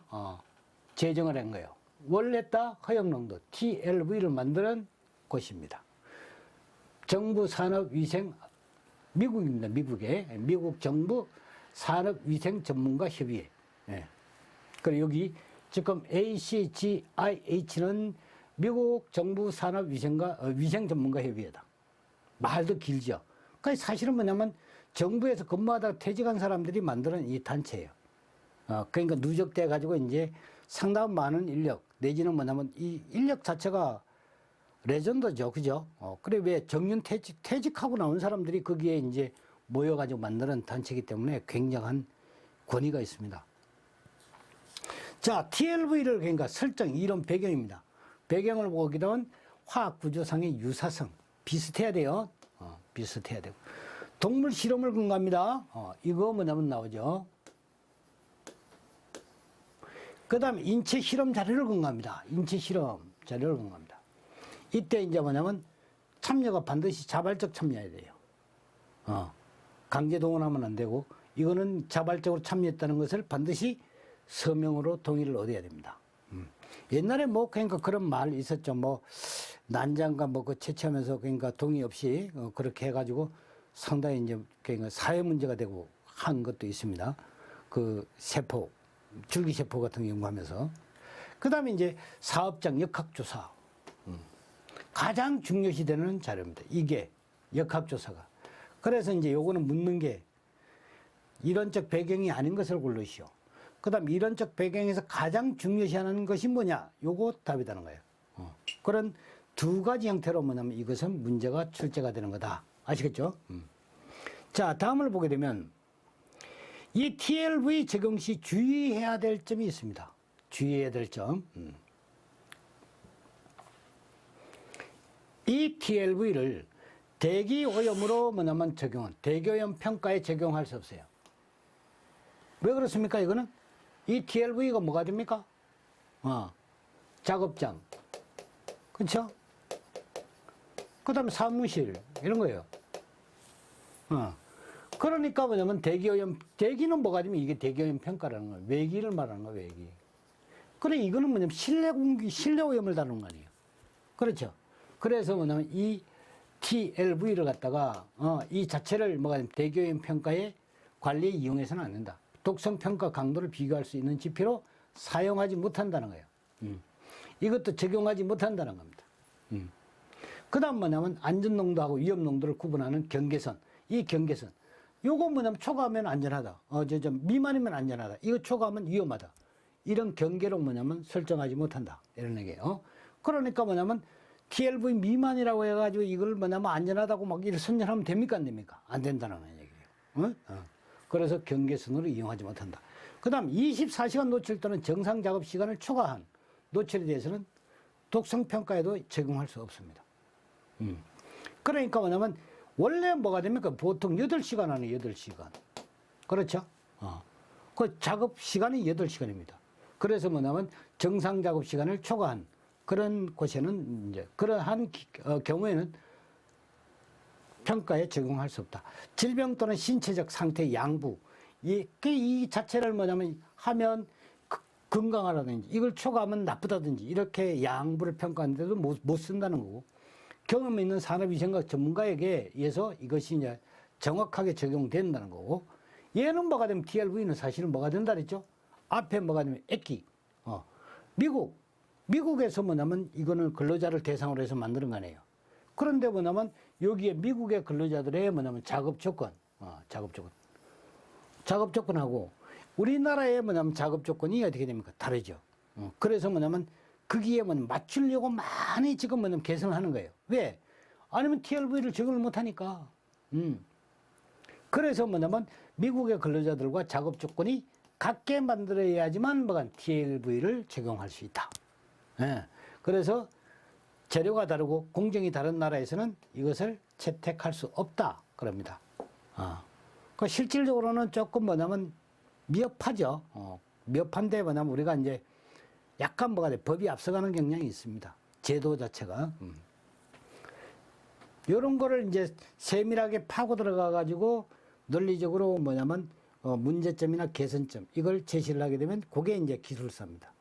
제정을 한 거예요. 원래다 허용농도 TLV를 만드는 곳입니다. 정부 산업위생, 미국입니다. 미국 정부 산업위생 전문가 협의회. 예. 그리고 여기 지금 ACGIH는 미국 정부 산업위생과 위생 전문가 협의회다. 말도 길죠. 그러니까 사실은 뭐냐면 정부에서 근무하다가 퇴직한 사람들이 만드는 이 단체예요. 그러니까 누적돼 가지고 이제 상당히 많은 인력 내지는 뭐냐면 이 인력 자체가 레전더죠, 그죠? 그래 왜 정년 퇴직하고 나온 사람들이 거기에 이제 모여가지고 만드는 단체이기 때문에 굉장한 권위가 있습니다. 자, TLV를 그러니까 설정, 이런 배경입니다. 배경을 보게 되면 화학 구조상의 유사성. 비슷해야 돼요. 비슷해야 되고. 동물 실험을 근거합니다. 이거 뭐냐면 나오죠. 그 다음에 인체 실험 자료를 근거합니다. 인체 실험 자료를 근거합니다. 이때 이제 뭐냐면 참여가 반드시 자발적 참여해야 돼요. 강제 동원하면 안 되고, 이거는 자발적으로 참여했다는 것을 반드시 서명으로 동의를 얻어야 됩니다. 옛날에 뭐 그러니까 그런 말 있었죠. 뭐 난장과 뭐 그 채취하면서 그러니까 동의 없이 그렇게 해가지고 상당히 이제 그러니까 사회 문제가 되고 한 것도 있습니다. 그 세포, 줄기세포 같은 거 연구하면서. 그 다음에 이제 사업장 역학조사. 가장 중요시 되는 자료입니다. 이게 역학조사가. 그래서 이제 요거는 묻는 게 이론적 배경이 아닌 것을 고르시오. 그 다음 이론적 배경에서 가장 중요시하는 것이 뭐냐? 요거 답이라는 거예요. 그런 두 가지 형태로 뭐냐면 이것은 문제가 출제가 되는 거다. 아시겠죠? 자, 다음을 보게 되면 이 TLV 적용 시 주의해야 될 점이 있습니다. 주의해야 될 점. 이 TLV를 대기오염으로 뭐냐면 대기오염 평가에 적용할 수 없어요. 왜 그렇습니까? 이거는 이 TLV가 뭐가 됩니까? 작업장, 그렇죠? 그 다음에 사무실 이런 거예요. 그러니까 뭐냐면 대기는 뭐가 되면 이게 대기오염 평가라는 거예요. 외기를 말하는 거예요. 외기. 그래 이거는 뭐냐면 실내 공기, 실내 오염을 다루는 거 아니에요. 그렇죠? 그래서 뭐냐면 이 TLV를 갖다가 이 자체를 뭐가 되면 대기오염 평가에 관리에 이용해서는 안 된다. 독성 평가 강도를 비교할 수 있는 지표로 사용하지 못한다는 거예요. 이것도 적용하지 못한다는 겁니다. 그 다음 뭐냐면 안전농도하고 위험농도를 구분하는 경계선. 이 경계선. 요거 뭐냐면 초과하면 안전하다. 미만이면 안전하다. 이거 초과하면 위험하다. 이런 경계로 뭐냐면 설정하지 못한다. 이런 얘기예요. 그러니까 뭐냐면 TLV 미만이라고 해가지고 이걸 뭐냐면 안전하다고 막 이렇게 선전하면 됩니까? 안 됩니까? 안 된다는 얘기예요. 그래서 경계선으로 이용하지 못한다. 그 다음 24시간 노출 또는 정상 작업 시간을 초과한 노출에 대해서는 독성평가에도 적용할 수 없습니다. 그러니까 뭐냐면 원래 뭐가 됩니까? 보통 8시간 하는 8시간. 그렇죠? 그 작업 시간이 8시간입니다. 그래서 뭐냐면 정상 작업 시간을 초과한 그런 곳에는 이제 그러한 경우에는 평가에 적용할 수 없다. 질병 또는 신체적 상태 양부. 이 자체를 뭐냐면 하면 건강하다든지 이걸 초과하면 나쁘다든지 이렇게 양부를 평가하는데도 못 쓴다는 거고, 경험 있는 산업위생학 전문가에게 의해서 이것이 이제 정확하게 적용된다는 거고, 얘는 뭐가 되면 TLV는 사실은 뭐가 된다 그랬죠? 앞에 뭐가 되면 액기. 미국에서 뭐냐면 이거는 근로자를 대상으로 해서 만드는 거 아니에요. 그런데 뭐냐면 여기에 미국의 근로자들의 뭐냐면 작업 조건하고 우리나라의 뭐냐면 작업 조건이 어떻게 됩니까? 다르죠. 그래서 뭐냐면 거기에 맞추려고 많이 지금 뭐냐면 개선을 하는 거예요. 왜? 아니면 TLV를 적용을 못 하니까. 그래서 뭐냐면 미국의 근로자들과 작업 조건이 같게 만들어야지만 뭐가 TLV를 적용할 수 있다. 그래서 재료가 다르고 공정이 다른 나라에서는 이것을 채택할 수 없다. 그럽니다. 그 실질적으로는 조금 뭐냐면 미흡하죠. 미흡한데 뭐냐면 우리가 이제 약간 뭐가 돼. 법이 앞서가는 경향이 있습니다. 제도 자체가. 요런 거를 이제 세밀하게 파고 들어가 가지고 논리적으로 뭐냐면 문제점이나 개선점 이걸 제시를 하게 되면 그게 이제 기술사입니다.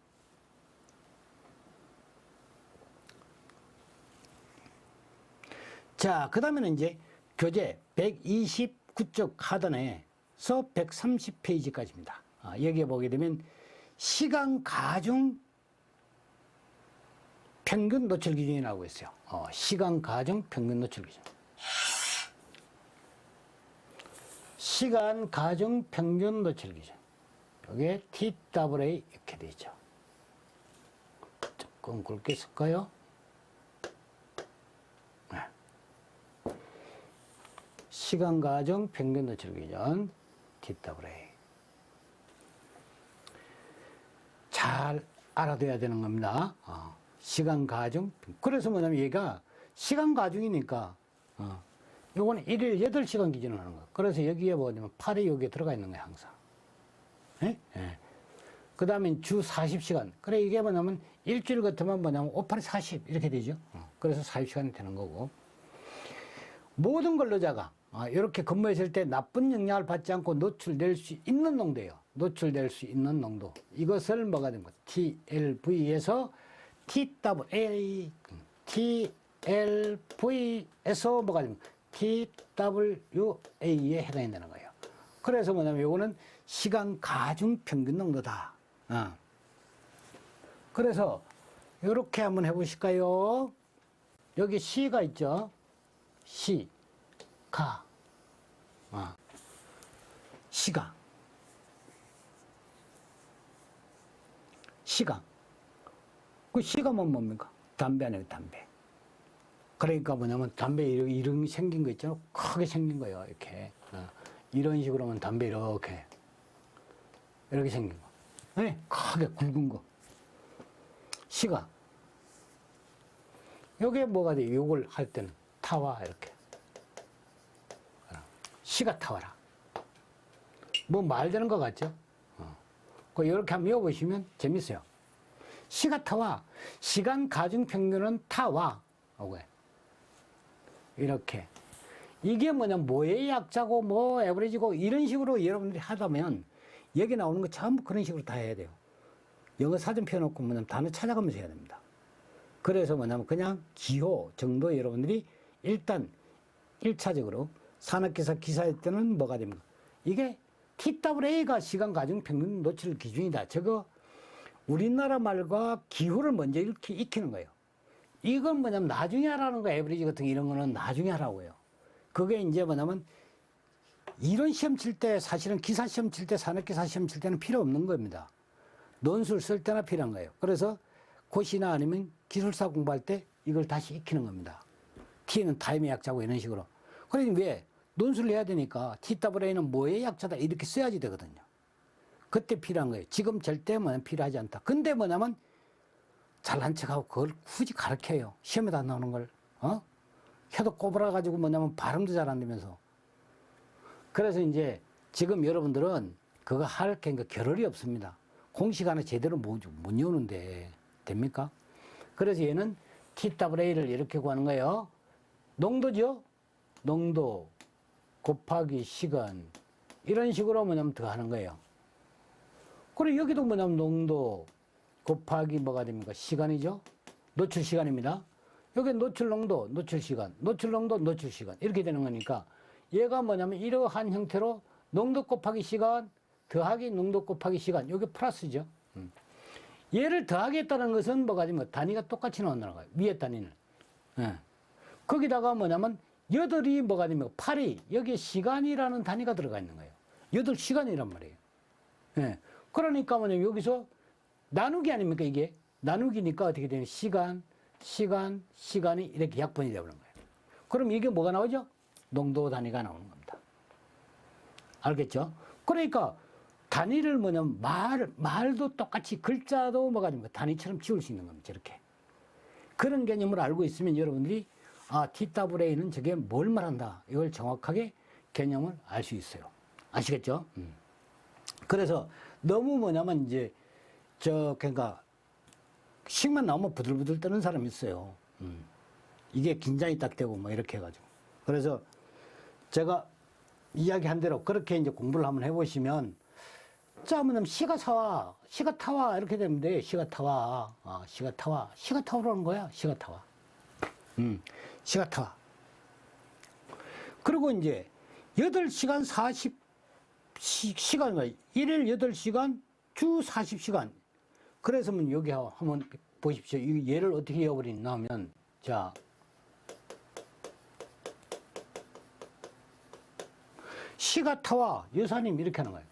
자, 그 다음에는 이제 교재 129쪽 하단에서 130페이지까지입니다. 여기에 보게 되면 시간 가중 평균 노출 기준이 나오고 있어요. 시간 가중 평균 노출 기준. 시간 가중 평균 노출 기준. 여기에 TWA 이렇게 되어 있죠. 조금 굵게 쓸까요? 시간 가중 평균 노출 기준 TWA. 잘 알아둬야 되는 겁니다. 시간 가중. 그래서 뭐냐면 얘가 시간 가중이니까 요거는 일일 8시간 기준으로 하는 거예요. 그래서 여기에 뭐냐면 8이 여기에 들어가 있는 거예요, 항상. 예? 예. 그 다음에 주 40시간. 그래, 이게 뭐냐면 일주일 같으면 뭐냐면 5, 8이 40 이렇게 되죠. 그래서 40시간이 되는 거고. 모든 근로자가 이렇게 근무했을 때 나쁜 영향을 받지 않고 노출될 수 있는 농도예요. 노출될 수 있는 농도. 이것을 뭐가 된 거예요? TLV에서 TLV에서 뭐가 된 거예요? TWA에 해당이 되는 거예요. 그래서 뭐냐면 이거는 시간 가중 평균 농도다. 그래서 이렇게 한번 해보실까요? 여기 시가 있죠. 시, 가, 시가, 시가. 그 시가면 뭡니까? 담배 아니에요, 담배. 그러니까 뭐냐면 담배 이런 생긴 거 있잖아요. 크게 생긴 거예요, 이렇게. 이런 식으로 하면 담배 이렇게 생긴 거. 네? 크게 굵은 거. 시가. 요게 뭐가 돼요? 요걸 할 때는 타와, 이렇게. 시가 타와라. 뭐 말 되는 것 같죠? 이렇게 한번 외워보시면 재밌어요. 시가 타와. 시간 가중 평균은 타와. 이렇게. 이게 뭐냐면 뭐의 약자고 뭐 에버리지고 이런 식으로 여러분들이 하다면 여기 나오는 거 전부 그런 식으로 다 해야 돼요. 영어 사전 펴놓고 뭐냐면 단어 찾아가면서 해야 됩니다. 그래서 뭐냐면 그냥 기호 정도 여러분들이 일단 1차적으로 산업기사 기사일 때는 뭐가 됩니까? 이게 TWA가 시간 가중 평균 노출 기준이다. 저거 우리나라 말과 기호를 먼저 이렇게 익히는 거예요. 이건 뭐냐면 나중에 하라는 거예요. 에버리지 같은 이런 거는 나중에 하라고요. 그게 이제 뭐냐면 이런 시험 칠 때 사실은 기사 시험 칠 때 산업기사 시험 칠 때는 필요 없는 겁니다. 논술 쓸 때나 필요한 거예요. 그래서 고시나 아니면 기술사 공부할 때 이걸 다시 익히는 겁니다. T는 타임의 약자고 이런 식으로. 그러니 왜? 논술을 해야 되니까 TWA는 뭐의 약자다 이렇게 써야지 되거든요. 그때 필요한 거예요. 지금 절대 필요하지 않다. 근데 뭐냐면 잘난 척하고 그걸 굳이 가르쳐요. 시험에도 안 나오는 걸. 혀도 꼬부라가지고 뭐냐면 발음도 잘 안 되면서. 그래서 이제 지금 여러분들은 그거 할 그러니까 겨를이 없습니다. 공식 하나 제대로 못 외우는데 됩니까? 그래서 얘는 TWA를 이렇게 구하는 거예요. 농도죠? 농도 곱하기 시간 이런 식으로 뭐냐면 더 하는 거예요. 그리고 여기도 뭐냐면 농도 곱하기 뭐가 됩니까? 시간이죠? 노출 시간입니다. 여기 노출 농도, 노출 시간, 노출 농도, 노출 시간 이렇게 되는 거니까 얘가 뭐냐면 이러한 형태로 농도 곱하기 시간 더하기 농도 곱하기 시간 이게 플러스죠. 얘를 더하겠다는 것은 뭐가 되면 단위가 똑같이 나온다는 거예요. 위에 단위는. 예. 거기다가 뭐냐면 8이 뭐가 되면 8이 여기에 시간이라는 단위가 들어가 있는 거예요. 8시간이란 말이에요. 예. 그러니까 뭐냐면 여기서 나누기 아닙니까 이게? 나누기니까 어떻게 되면 시간이 이렇게 약분이 되어버린 거예요. 그럼 이게 뭐가 나오죠? 농도 단위가 나오는 겁니다. 알겠죠? 그러니까 단위를 뭐냐면 말도 똑같이 글자도 뭐가 됩니까? 단위처럼 지울 수 있는 겁니다. 저렇게. 그런 개념을 알고 있으면 여러분들이 TWA는 저게 뭘 말한다. 이걸 정확하게 개념을 알 수 있어요. 아시겠죠? 그래서 너무 뭐냐면 이제 그러니까 식만 나오면 부들부들 떠는 사람이 있어요. 이게 긴장이 딱 되고 뭐 이렇게 해가지고. 그래서 제가 이야기한 대로 그렇게 이제 공부를 한번 해보시면 자, 뭐냐면 시가 타와 이렇게 되면 돼. 시가 타와, 시가 타오라는 거야. 시가 타와. 시가 타와. 그리고 이제 8시간 40시간, 일일 8시간, 주 40시간. 그래서 여기 한번 보십시오. 이 얘를 어떻게 이어버리냐 하면, 자, 시가 타와 여사님 이렇게 하는 거예요.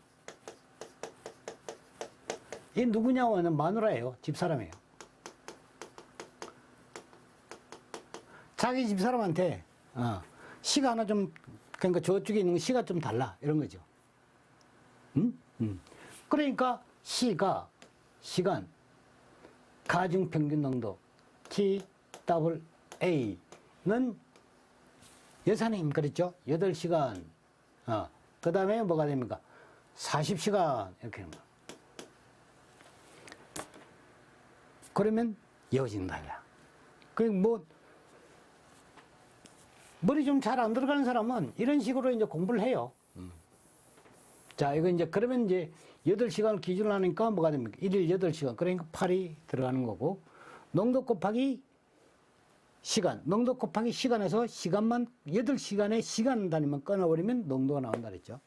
이 누구냐고 하면 마누라예요. 집사람이에요. 자기 집사람한테 시가 하나 좀 그러니까 저쪽에 있는 시가 좀 달라 이런 거죠. 그러니까 시가 시간 가중평균 농도 TWA는 예산님, 그랬죠? 8시간. 그 다음에 뭐가 됩니까? 40시간. 이렇게 하는 거. 그러면 이어진다. 그 뭐, 머리 좀 잘 안 들어가는 사람은 이런 식으로 이제 공부를 해요. 자, 이거 이제 그러면 이제 8시간을 기준으로 하니까 뭐가 됩니까? 1일 8시간. 그러니까 8이 들어가는 거고, 농도 곱하기 시간. 농도 곱하기 시간에서 시간만 8시간에 시간 단위만 끊어버리면 농도가 나온다 그랬죠.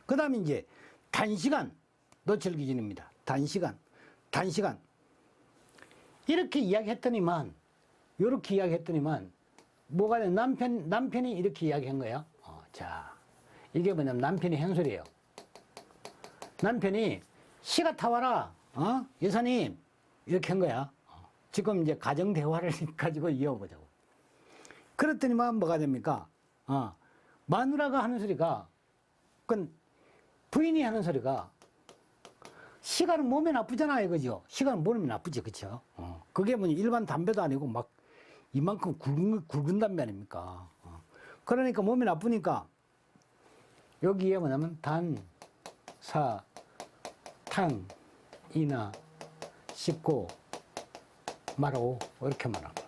그 다음에 이제 단시간 노출 기준입니다. 단시간. 이렇게 이야기했더니만, 요렇게 이야기했더니만, 뭐가 돼? 남편이 이렇게 이야기한 거야. 자, 이게 뭐냐면 남편이 한 소리예요. 남편이 시가 타와라, 여사님, 이렇게 한 거야. 지금 이제 가정 대화를 가지고 이어보자고. 그랬더니만 뭐가 됩니까? 마누라가 하는 소리가, 그건 부인이 하는 소리가, 시간은 몸에 나쁘잖아, 이거죠. 시간은 몸에 나쁘지, 그쵸? 그게 뭐냐, 일반 담배도 아니고 막 이만큼 굵은 담배 아닙니까? 그러니까 몸에 나쁘니까, 여기에 뭐냐면 단, 사, 탕, 이나, 씹고, 말어, 이렇게 말합니다.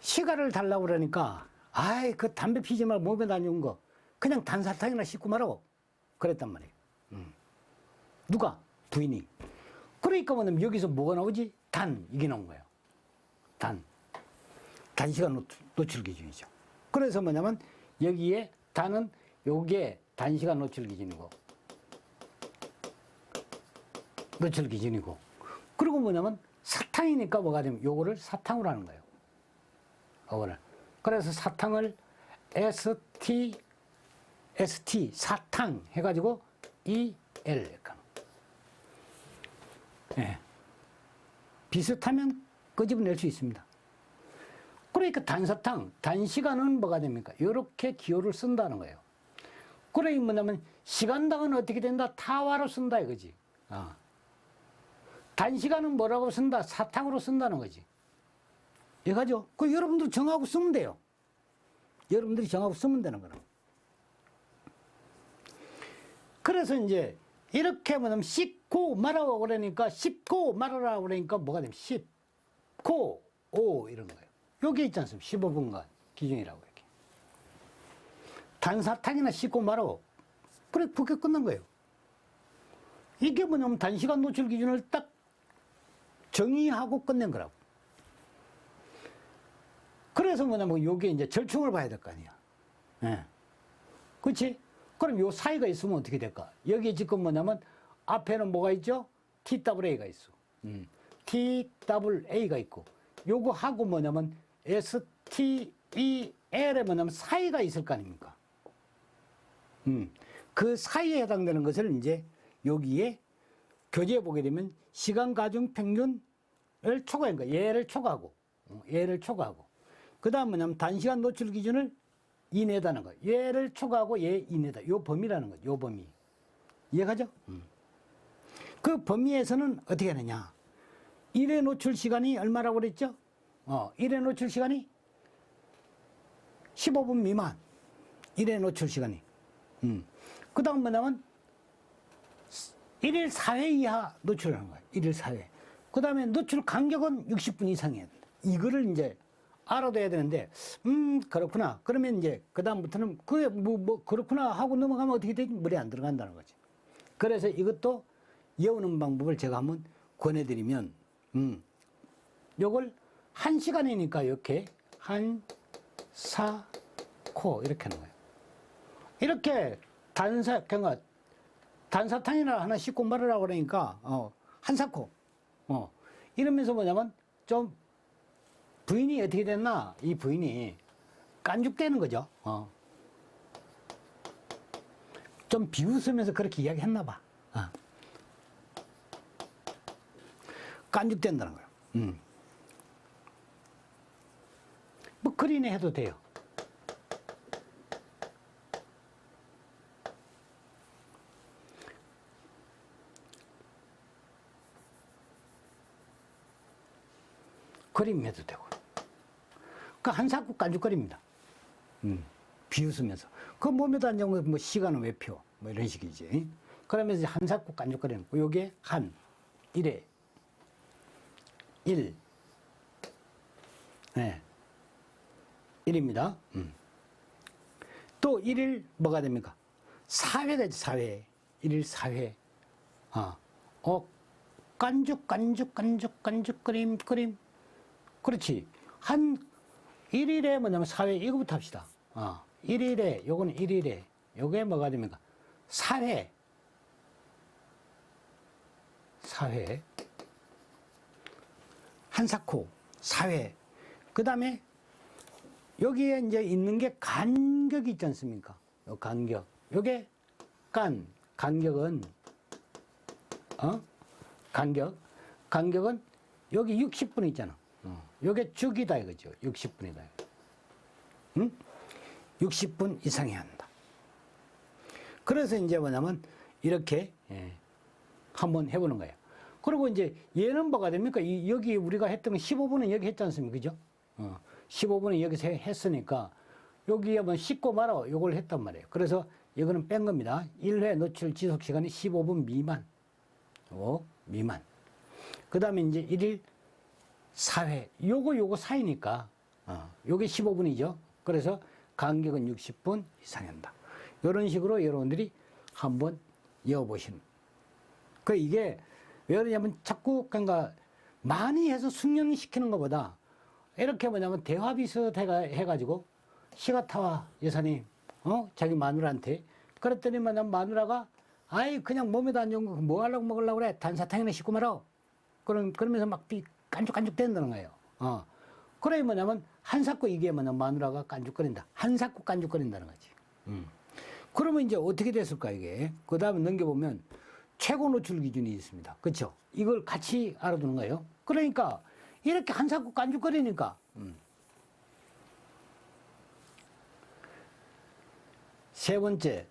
시가를 달라고 그러니까, 아이, 그 담배 피지 말고 몸에 다니는 거, 그냥 단사탕이나 씹고 말어. 그랬단 말이에요. 누가? 부인이. 그러니까 뭐냐면 여기서 뭐가 나오지? 단, 이게 나온 거예요. 단시간 노출 기준이죠. 그래서 뭐냐면 여기에 단은 요게 단시간 노출 기준이고, 그리고 뭐냐면 사탕이니까 뭐가 되면 요거를 사탕으로 하는 거예요. 요거를. 그래서 사탕을 ST 사탕 해가지고 EL 이렇게. 예. 비슷하면 끄집어낼 수 있습니다. 그러니까 단사탕, 단시간은 뭐가 됩니까? 이렇게 기호를 쓴다는 거예요. 그러니까 뭐냐면 시간당은 어떻게 된다? 타와로 쓴다 이거지. 단시간은 뭐라고 쓴다? 사탕으로 쓴다는 거지. 이거죠? 그 여러분들 정하고 쓰면 돼요. 여러분들이 정하고 쓰면 되는 거라. 그래서 이제 이렇게 뭐냐면 씹고 말하고 그러니까 씹고 말하라고 그러니까 뭐가 되면 씹고 오 이런 거예요. 여기 있지 않습니까? 15분간 기준이라고 이렇게. 단사탕이나 씹고 말하고 그래 그렇게 끝난 거예요. 이게 뭐냐면 단시간 노출 기준을 딱 정의하고 끝낸 거라고. 그래서 뭐냐면 요게 이제 절충을 봐야 될 거 아니야. 예. 그렇지? 그럼 요 사이가 있으면 어떻게 될까? 여기 지금 뭐냐면 앞에는 뭐가 있죠? TWA가 있어. TWA가 있고 요거 하고 뭐냐면 STEL에 뭐냐면 사이가 있을 거 아닙니까? 그 사이에 해당되는 것을 이제 여기에 교재에 보게 되면 시간 가중 평균을 초과한 거야. 얘를 초과하고 그 다음 뭐냐면 단시간 노출 기준을 이내다는 거예요. 얘를 초과하고 얘 이내다. 요 범위라는 거죠. 요 범위. 이해가죠? 그 범위에서는 어떻게 하느냐. 1회 노출 시간이 얼마라고 그랬죠? 1회 노출 시간이 15분 미만. 1회 노출 시간이. 그 다음 뭐냐면 1일 4회 이하 노출하는 거예요. 1일 4회. 그 다음에 노출 간격은 60분 이상이에요. 이거를 이제 알아둬야 되는데, 그렇구나. 그러면 이제, 그다음부터는, 그래, 그렇구나 하고 넘어가면 어떻게 되지? 머리에 안 들어간다는 거지. 그래서 이것도 외우는 방법을 제가 한번 권해드리면, 요걸 1시간이니까 이렇게, 코, 이렇게 하는 거예요. 이렇게 단사탕이나 하나 씹고 말으라고 그러니까, 한사코. 이러면서 뭐냐면, 좀, 부인이 어떻게 됐나? 이 부인이 깐죽대는 거죠. 좀 비웃으면서 그렇게 이야기했나 봐. 깐죽댄다는 거예요. 뭐 그린에 해도 돼요. 그림 해도 되고. 그 한사코 깐죽거립니다. 비웃으면서. 그 몸에도 안 좋은 거, 뭐, 시간은 왜 펴? 뭐, 이런 식이지. 그러면서 한사코 깐죽거리는 거. 요게 한, 일에, 일. 네. 일입니다. 또 일일 뭐가 됩니까? 사회가 있죠, 사회. 일일 사회. 깐죽, 그림. 그렇지. 한 일일에 뭐냐면 사회, 이거부터 합시다. 일일에, 요거는 일일에. 요게 뭐가 됩니까? 사회. 한사코, 사회. 그 다음에 여기에 이제 있는 게 간격이 있지 않습니까? 요 간격. 요게 간격은, 간격은 여기 60분 있잖아. 요게 주기다 이거죠. 60분이다. 응? 60분 이상해야 한다. 그래서 이제 뭐냐면 이렇게 한번 해보는 거예요. 그리고 이제 얘는 뭐가 됩니까? 여기 우리가 했던 건 15분은 여기 했지 않습니까? 그죠? 15분은 여기서 했으니까 여기에 뭐 씻고 말아 요걸 했단 말이에요. 그래서 이거는 뺀 겁니다. 1회 노출 지속 시간이 15분 미만. 미만. 그 다음에 이제 1일 4회. 요거 사이니까, 요게 15분이죠. 그래서 간격은 60분 이상 한다. 요런 식으로 여러분들이 한번 이어보시는. 이게 왜 그러냐면 자꾸 그러니까 많이 해서 숙련시키는 것보다 이렇게 뭐냐면 대화 비슷해가지고 시가타와 여사님, 자기 마누라한테 그랬더니 뭐냐면 마누라가 아이 그냥 몸에도 안 좋은 거 뭐 하려고 먹으려고 그래 단사탕이나 씻고 말아. 그러면서 막 깐죽깐죽 된다는 거예요. 그래 뭐냐면 한사코 이게 뭐냐면 마누라가 깐죽거린다. 한사코 깐죽거린다는 거지. 그러면 이제 어떻게 됐을까 이게? 그 다음에 넘겨보면 최고 노출 기준이 있습니다. 그렇죠? 이걸 같이 알아두는 거예요. 그러니까 이렇게 한사코 깐죽거리니까 세 번째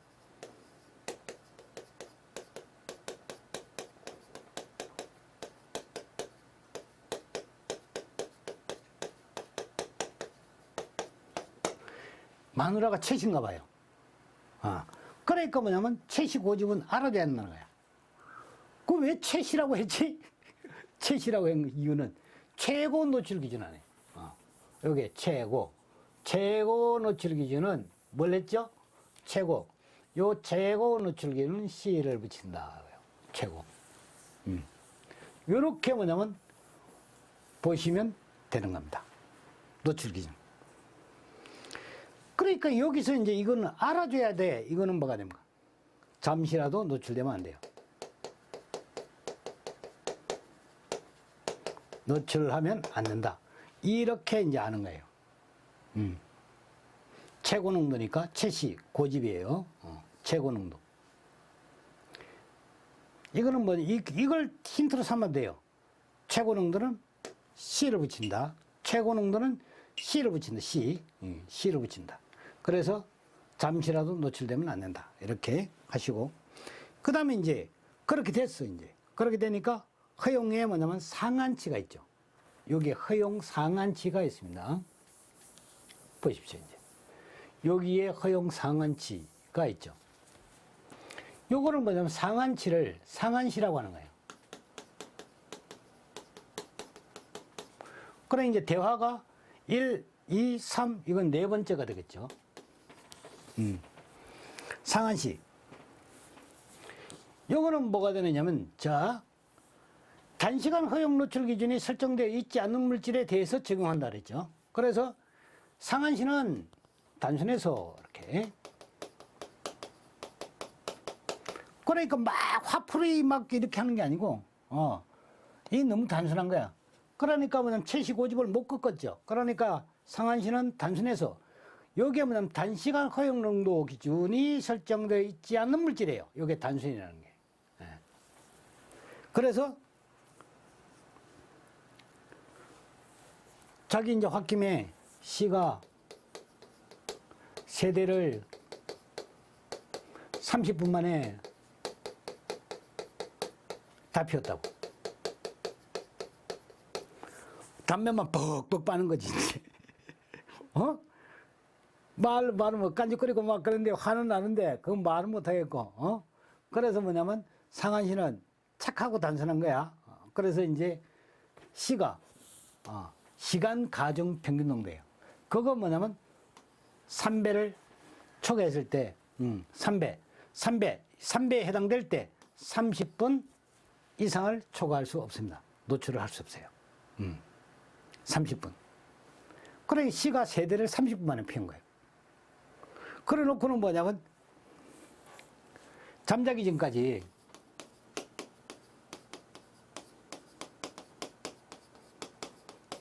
마누라가 채신가 봐요. 그러니까 뭐냐면 채시 고집은 알아야 된다는 거야. 그 왜 채시라고 했지? 채시라고 한 이유는 최고 노출 기준 안에. 요게 최고 노출 기준은 뭘 했죠? 최고. 요 최고 노출 기준은 C를 붙인다. 최고. 요렇게 뭐냐면 보시면 되는 겁니다. 노출 기준. 그러니까 여기서 이제 이거는 알아줘야 돼. 이거는 뭐가 됩니까? 잠시라도 노출되면 안 돼요. 노출하면 안 된다. 이렇게 이제 아는 거예요. 최고 농도니까 채시 고집이에요. 최고 농도. 이거는 뭐 이걸 힌트로 삼으면 돼요. 최고 농도는 C를 붙인다. 최고 농도는 C를 붙인다. C를 붙인다. 그래서 잠시라도 노출되면 안 된다. 이렇게 하시고. 그 다음에 이제 그렇게 됐어. 이제 그렇게 되니까 허용에 뭐냐면 상한치가 있죠. 여기에 허용 상한치가 있습니다. 보십시오. 이제 여기에 허용 상한치가 있죠. 요거는 뭐냐면 상한치를 상한시라고 하는 거예요. 그래 이제 대화가 1, 2, 3 이건 네 번째가 되겠죠. 상한시. 요거는 뭐가 되느냐면 자 단시간 허용 노출 기준이 설정되어 있지 않는 물질에 대해서 적용한다 그랬죠. 그래서 상한시는 단순해서 이렇게 그러니까 막 화풀이 막 이렇게 하는 게 아니고 이게 너무 단순한 거야. 그러니까 뭐냐면 채시 고집을 못 꺾었죠. 그러니까 상한시는 단순해서 여기에 뭐냐면 단시간 허용 농도 기준이 설정되어 있지 않는 물질이에요. 이게 단순이라는 게. 그래서 자기 이제 홧김에 C가 세대를 30분 만에 다 피웠다고. 담배만 뻑뻑 빠는 거지, 이제. 말은 뭐 깐죽거리고 막 그런데 화는 나는데 그건 말은 못하겠고, 그래서 뭐냐면 상한시는 착하고 단순한 거야. 그래서 이제 시가, 시간 가중 평균 농도예요. 그거 뭐냐면 3배를 초과했을 때, 3배에 해당될 때 30분 이상을 초과할 수 없습니다. 노출을 할 수 없어요. 30분. 그러니 시가 세대를 30분 만에 피운 거예요. 그래 놓고는 뭐냐면, 잠자기 전까지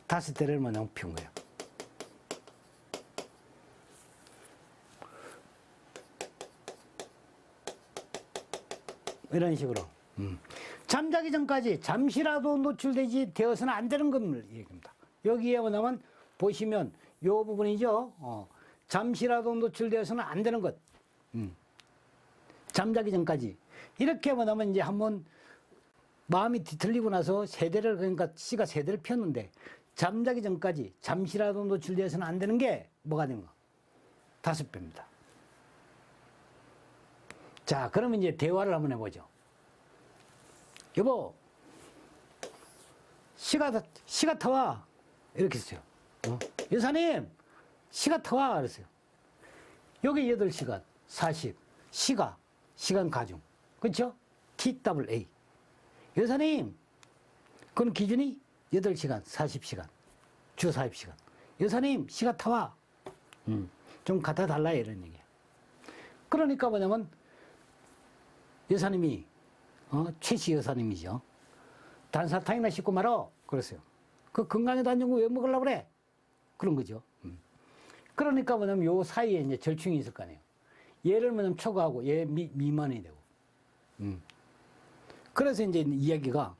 다섯 대를 뭐냐면 피운 거예요. 이런 식으로. 잠자기 전까지 잠시라도 노출되지 되어서는 안 되는 것을 얘기합니다. 여기에 뭐냐면 보시면 요 부분이죠. 잠시라도 노출되어서는 안 되는 것. 잠자기 전까지. 이렇게 뭐냐면 이제 한번 마음이 뒤틀리고 나서 세대를, 그러니까 씨가 세대를 폈는데 잠자기 전까지 잠시라도 노출되어서는 안 되는 게 뭐가 되는가? 5배입니다. 자, 그러면 이제 대화를 한번 해보죠. 여보, 시가 타와. 이렇게 했어요. 여사님, 시가 타와. 그랬어요. 여기 8시간, 40. 시간 가중. 그렇죠? TWA. 여사님, 그건 기준이 8시간, 40시간. 주 40시간. 여사님, 시가 타와. 좀 갖다 달라. 이런 얘기야. 그러니까 뭐냐면, 여사님이, 최씨 여사님이죠. 단사탕이나 씻고 말어. 그랬어요. 그 건강에도 안 좋은 거 왜 먹으려고 그래? 그런 거죠. 그러니까 뭐냐면 요 사이에 이제 절충이 있을 거 아니에요. 얘를 뭐냐면 초과하고 얘 미만이 되고. 그래서 이제 이야기가,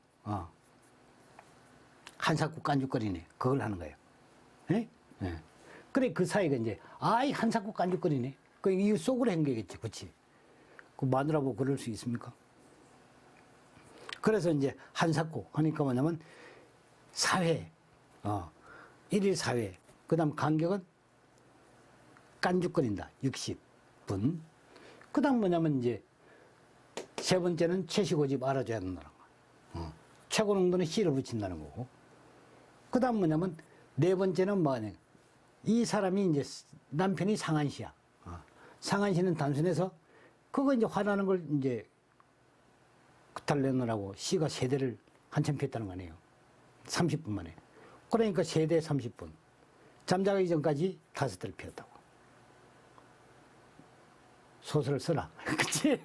한사코 깐죽거리네. 그걸 하는 거예요. 예? 예. 그래, 그 사이가 이제, 아이, 한사코 깐죽거리네. 그, 이 속으로 한 거겠지. 그치? 그 마누라고 그럴 수 있습니까? 그래서 이제 한사코 하니까 뭐냐면 사회, 1일 사회, 그 다음 간격은 깐죽거린다. 60분. 그 다음 뭐냐면 이제 세 번째는 최시고집 알아줘야 된다는 거. 최고 농도는 C를 붙인다는 거고. 그 다음 뭐냐면 네 번째는 뭐냐. 이 사람이 이제 남편이 상한시야. 상한시는 단순해서 그거 이제 화나는 걸 이제 달래느라고 C가 세대를 한참 폈다는 거 아니에요. 30분 만에. 그러니까 세대 30분. 잠자기 전까지 5대를 피웠다고. 소설을 써라. 그치?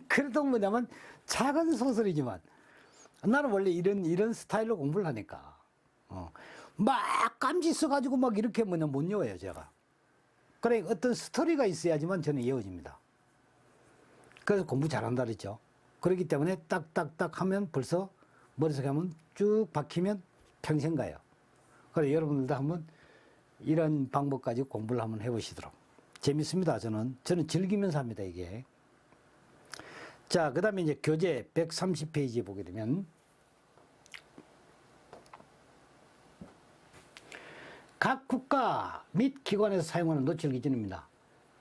그래도 뭐냐면 작은 소설이지만 나는 원래 이런 스타일로 공부를 하니까. 막 깜지 써가지고 막 이렇게 뭐냐 못 외워요, 제가. 그래, 어떤 스토리가 있어야지만 저는 외워집니다. 그래서 공부 잘한다 그랬죠. 그렇기 때문에 딱딱딱 하면 벌써 머릿속에 하면 쭉 박히면 평생 가요. 그래, 여러분들도 한번 이런 방법까지 공부를 한번 해보시도록. 재밌습니다, 저는 즐기면서 합니다, 이게. 자, 그 다음에 이제 교재 130페이지에 보게 되면 각 국가 및 기관에서 사용하는 노출 기준입니다.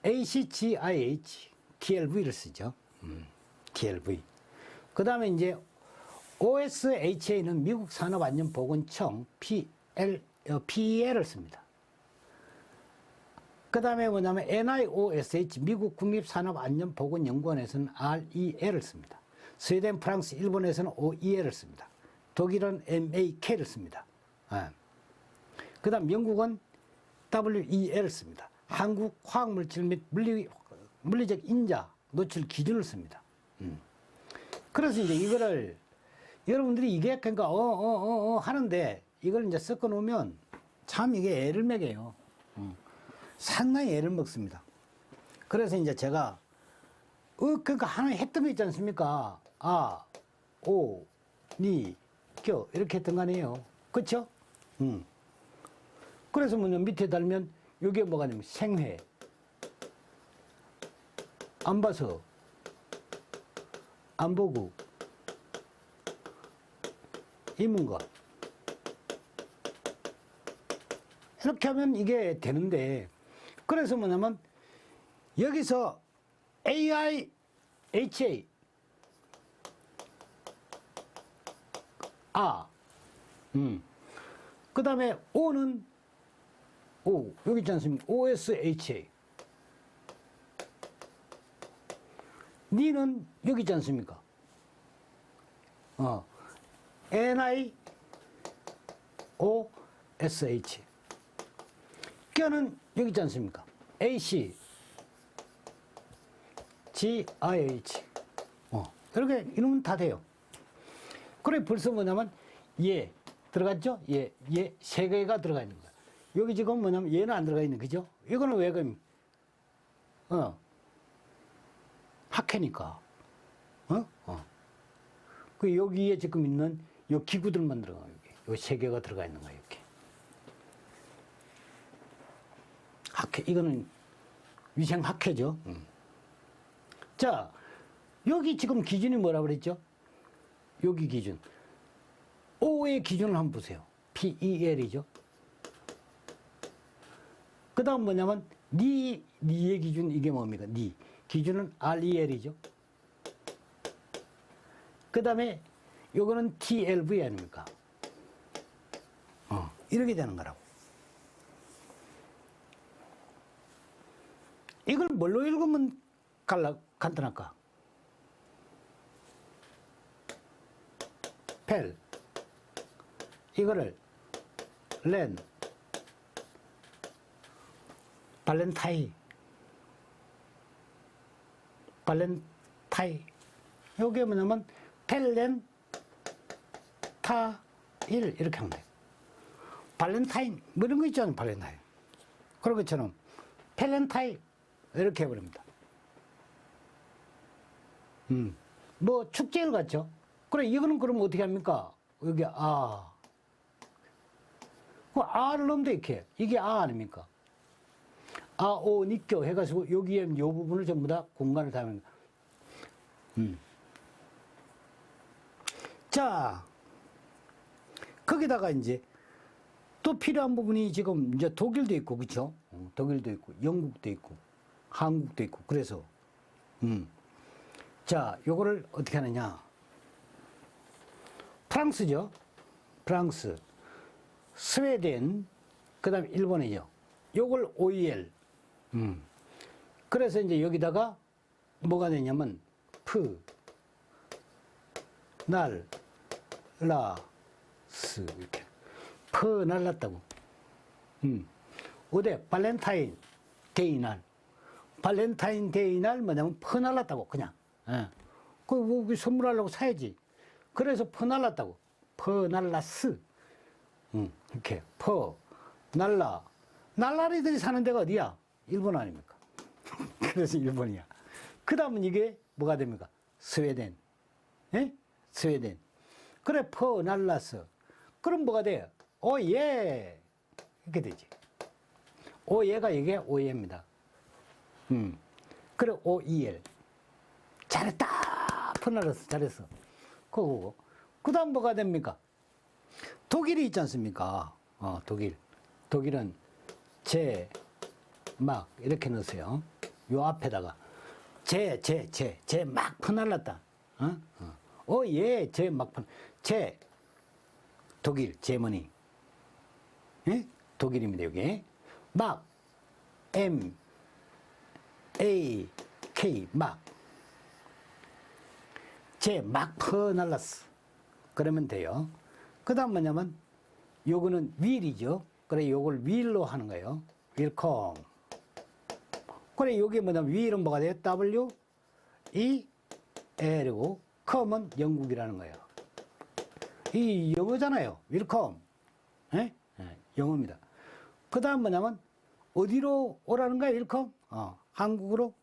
ACGIH, TLV를 쓰죠. TLV. 그 다음에 이제 OSHA는 미국 산업안전보건청 PEL을 씁니다. 그 다음에 뭐냐면 NIOSH, 미국 국립산업안전보건연구원에서는 REL을 씁니다. 스웨덴, 프랑스, 일본에서는 OEL을 씁니다. 독일은 MAK를 씁니다. 그 다음 영국은 WEL을 씁니다. 한국 화학물질 및 물리적 인자 노출 기준을 씁니다. 그래서 이제 이거를 여러분들이 이게 그러니까 하는데 이걸 이제 섞어 놓으면 참 이게 애를 먹여요. 상당히 애를 먹습니다. 그래서 이제 제가 그러니까 하나 했던 거 있지 않습니까? 겨 이렇게 했던 거 아니에요. 그렇죠? 그래서 뭐냐 밑에 달면 이게 뭐가 되면 생회, 안 봐서, 안 보고, 이문과 이렇게 하면 이게 되는데 그래서 뭐냐면 여기서 AIHA 그 다음에 O는 O 여기 있지 않습니까? OSHA 니는 여기 있지 않습니까? NIOSH 껴는 여기 있지 않습니까? AC GIH 이렇게 이러면 다 돼요. 그래 벌써 뭐냐면 얘 들어갔죠? 얘 세 개가 들어가 있는 거야. 여기 지금 뭐냐면 얘는 안 들어가 있는 그죠? 이거는 왜 그럼 학회니까 그 여기에 지금 있는 요 기구들만 들어가 여기 요 세 개가 들어가 있는 거야 이렇게. 학회 이거는 위생 학회죠. 자 여기 지금 기준이 뭐라 그랬죠? 여기 기준 O의 기준을 한번 보세요. PEL이죠. 그 다음 뭐냐면 니의 기준 이게 뭡니까? 니 기준은 REL이죠. 그 다음에 요거는 TLV 아닙니까? 이렇게 되는 거라고. 이걸 뭘로 읽으면 간단할까? 펠 이거를 렌 발렌타이 요게 뭐냐면 펠렌 타일 이렇게 하면 돼요. 발렌타인 뭐 이런 거 있잖아요. 발렌타인 그런 것처럼 펠렌타이 이렇게 해버립니다. 뭐 축제일 같죠? 그래 이거는 그럼 어떻게 합니까? 여기 그 R을 넣으면 돼 이렇게. 이게 아닙니까? 오 니껴 해가지고 여기에 요 부분을 전부 다 공간을 다 하면 자 거기다가 이제 또 필요한 부분이 지금 이제 독일도 있고 그렇죠? 독일도 있고 영국도 있고 한국도 있고 그래서 자 요거를 어떻게 하느냐? 프랑스죠. 프랑스, 스웨덴, 그 다음에 일본이죠. 요걸 OEL. 그래서 이제 여기다가 뭐가 되냐면 날라스 이렇게 날랐다고. 어디 발렌타인 데이 날. 발렌타인 데이 날 뭐냐면 날랐다고 그냥. 그 선물하려고 사야지. 그래서 날랐다고. 날라스. 이렇게 날라리들이 사는 데가 어디야? 일본 아닙니까? 그래서 일본이야. 그 다음은 이게 뭐가 됩니까? 스웨덴. 예? 스웨덴. 그래, 날라스. 그럼 뭐가 돼요? 오예. 이렇게 되지. 오예가 이게 오예입니다. 그래, OEL. 잘했다. 날랐어. 잘했어. 그거고. 그 다음 뭐가 됩니까? 독일이 있지 않습니까? 독일은 막 이렇게 넣으세요. 요 앞에다가 막 퍼날랐다. 예, 독일, 제머니. 예? 독일입니다, 여기. 막, 막. 막 퍼날랐어. 그러면 돼요. 그 다음 뭐냐면, 요거는 윌이죠. 그래, 요걸 윌로 하는 거예요. 윌컴. 그래, 요게 뭐냐면, 윌은 뭐가 돼요? W, E, L이고, 컴은 영국이라는 거예요. 이 영어잖아요. 윌컴. 예? 영어입니다. 그 다음 뭐냐면, 어디로 오라는 거야, 윌컴? 한국으로?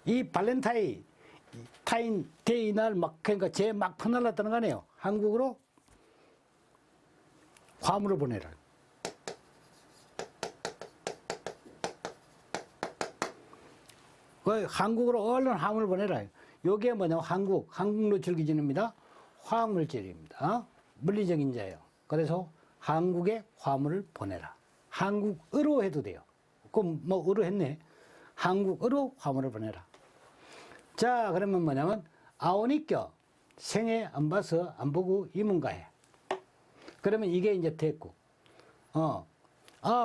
이 발렌타인 데이 날 막, 그러니까 막 퍼날랐다는 거 아니에요. 한국으로 화물을 보내라. 한국으로 얼른 화물을 보내라. 요게 뭐냐면 한국 노출 기준입니다. 화물질입니다. 물리적인 자예요. 그래서 한국에 화물을 보내라. 한국어로 해도 돼요. 그럼 뭐 어로 했네. 한국어로 화물을 보내라. 자, 그러면 뭐냐면 아오니껴 생애 안 봐서 안 보고 이문가해. 그러면 이게 이제 됐고,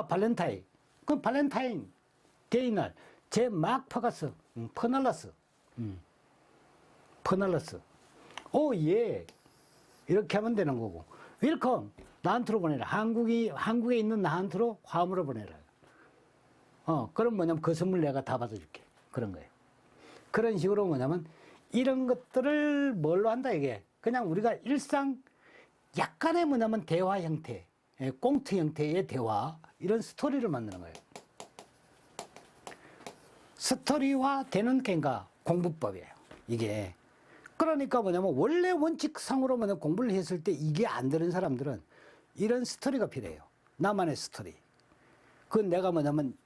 발렌타인. 그럼 발렌타인 데이 날, 제 막 퍼갔어. 퍼날랐어. 퍼날랐어. 오, 예. 이렇게 하면 되는 거고. 웰컴. 나한테로 보내라. 한국에 있는 나한테로 화물을 보내라. 그럼 뭐냐면 그 선물 내가 다 받아줄게. 그런 거예요. 그런 식으로 뭐냐면 이런 것들을 뭘로 한다, 이게. 그냥 우리가 일상 약간의 뭐냐면 대화 형태, 꽁트 형태의 대화, 이런 스토리를 만드는 거예요. 스토리화 되는 겐가 공부법이에요. 이게. 그러니까 뭐냐면 원래 원칙상으로 뭐냐면 공부를 했을 때 이게 안 되는 사람들은 이런 스토리가 필요해요. 나만의 스토리. 그건 내가 뭐냐면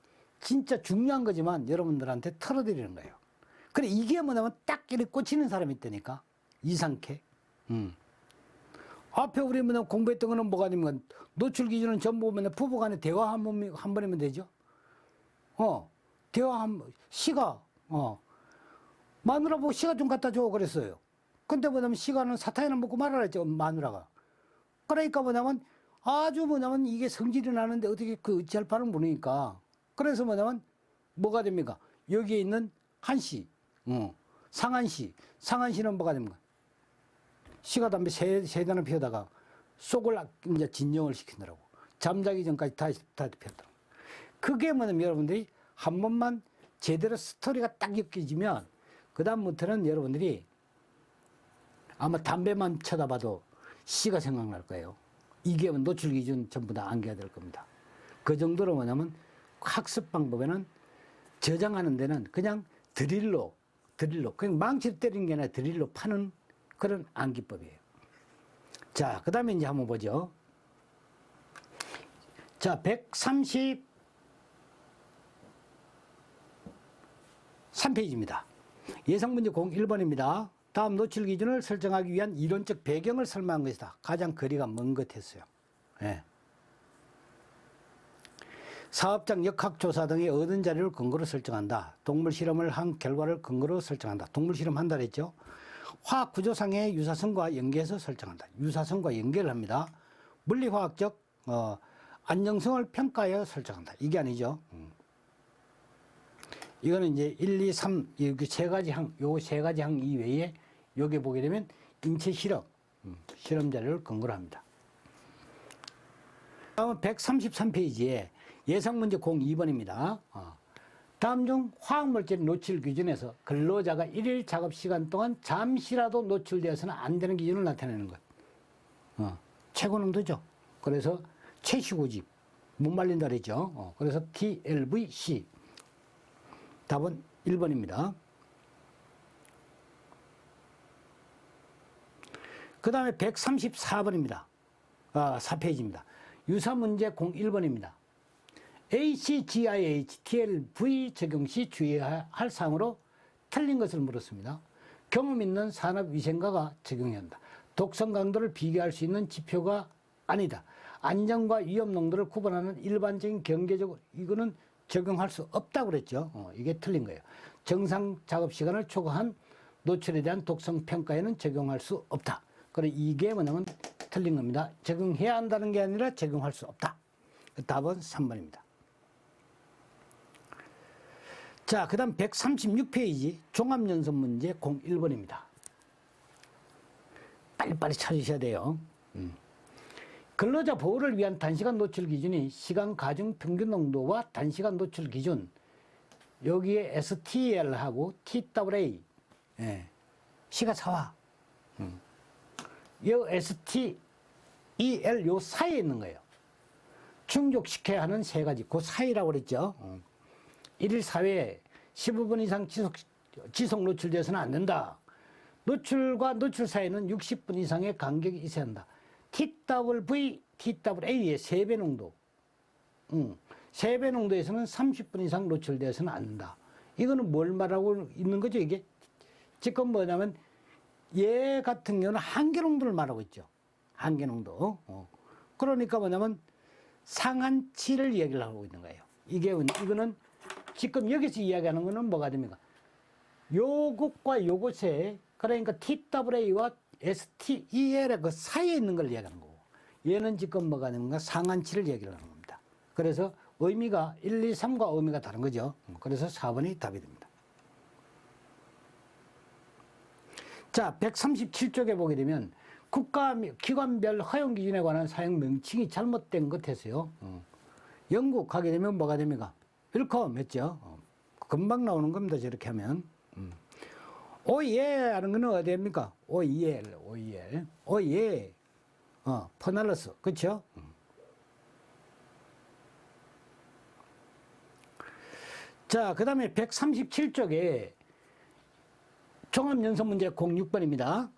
진짜 중요한 거지만 여러분들한테 털어드리는 거예요. 그래, 이게 뭐냐면 딱 이렇게 꽂히는 사람이 있다니까. 이상케. 앞에 우리 뭐냐면 공부했던 거는 뭐가 아니면 노출 기준은 전부 보면 부부 간에 대화 한 번이면 되죠. 대화 시가, 마누라 보고 시가 좀 갖다 줘 그랬어요. 근데 뭐냐면 시가는 사탕이나 먹고 말아라 했죠, 마누라가. 그러니까 뭐냐면 아주 뭐냐면 이게 성질이 나는데 어떻게 그 어찌할 바를 모르니까. 그래서 뭐냐면 뭐가 됩니까? 여기에 있는 한씨, 상한씨는 뭐가 됩니까? 시가 담배 세 잔을 피우다가 속을 이제 진정을 시키느라고. 잠자기 전까지 다 피웠더라고. 그게 뭐냐면 여러분들이 한 번만 제대로 스토리가 딱 엮여지면 그다음부터는 여러분들이 아마 담배만 쳐다봐도 시가 생각날 거예요. 이게 노출 기준 전부 다 암기가 될 겁니다. 그 정도로 뭐냐면 학습 방법에는 저장하는 데는 그냥 드릴로 그냥 망치로 때리는 게 아니라 드릴로 파는 그런 암기법이에요. 자, 그 다음에 이제 한번 보죠. 자, 133페이지입니다. 예상문제 01번입니다. 다음 노출 기준을 설정하기 위한 이론적 배경을 설명한 것이다. 가장 거리가 먼 것 했어요. 예. 사업장 역학조사 등의 얻은 자료를 근거로 설정한다. 동물 실험을 한 결과를 근거로 설정한다. 동물 실험 한다 했죠. 화학 구조상의 유사성과 연계해서 설정한다. 유사성과 연계를 합니다. 물리화학적 안정성을 평가하여 설정한다. 이게 아니죠. 이거는 이제 1, 2, 3 이렇게 세 가지 항, 요 세 가지 항 이외에 여기 보게 되면 인체 실험, 실험 자료를 근거로 합니다. 다음은 133페이지에 예상 문제 02번입니다. 다음 중 화학물질 노출 기준에서 근로자가 1일 작업 시간 동안 잠시라도 노출되어서는 안 되는 기준을 나타내는 것. 최고 농도죠. 그래서 최시고집, 못 말린다 그랬죠. 그래서 TLVC. 답은 1번입니다. 그 다음에 134번입니다. 4페이지입니다. 유사문제 01번입니다. ACGIH, TLV 적용 시 주의해야 할 사항으로 틀린 것을 물었습니다. 경험 있는 산업위생가가 적용해야 한다. 독성 강도를 비교할 수 있는 지표가 아니다. 안전과 위험 농도를 구분하는 일반적인 경계적으로 이거는 적용할 수 없다고 그랬죠. 이게 틀린 거예요. 정상 작업 시간을 초과한 노출에 대한 독성 평가에는 적용할 수 없다. 그래 이게 뭐냐면 틀린 겁니다. 적용해야 한다는 게 아니라 적용할 수 없다. 답은 3번입니다. 자, 그 다음 136페이지 종합연습 문제 01번입니다. 빨리빨리 찾으셔야 돼요. 근로자 보호를 위한 단시간 노출 기준이 시간 가중 평균 농도와 단시간 노출 기준 여기에 STL하고 TWA 시가차와 요 STEL 요 사이에 있는 거예요. 충족시켜야 하는 세 가지 그 사이라고 그랬죠. 1일 사회에 15분 이상 지속 노출되어서는 안 된다. 노출과 노출 사이에는 60분 이상의 간격이 있어야 한다. TWV, TWA의 3배 농도. 3배 농도에서는 30분 이상 노출되어서는 안 된다. 이거는 뭘 말하고 있는 거죠, 이게? 지금 뭐냐면, 얘 같은 경우는 한계 농도를 말하고 있죠. 한계 농도. 그러니까 뭐냐면 상한치를 얘기를 하고 있는 거예요. 이거는 지금 여기서 이야기하는 거는 뭐가 됩니까? 요것과 요것의 그러니까 TWA와 STEL의 그 사이에 있는 걸 이야기하는 거고, 얘는 지금 뭐가 되는가? 상한치를 얘기를 하는 겁니다. 그래서 의미가 1, 2, 3과 의미가 다른 거죠. 그래서 4번이 답이 됩니다. 자, 137쪽에 보게 되면 국가 기관별 허용 기준에 관한 사용 명칭이 잘못된 것 해서요. 영국 가게 되면 뭐가 됩니까? 웰컴 했죠. 금방 나오는 겁니다. 저렇게 하면. 오예 하는 거는 어디입니까? 오예. 퍼날러스. 그렇죠? 자, 그 다음에 137쪽에 종합연습문제 06번입니다.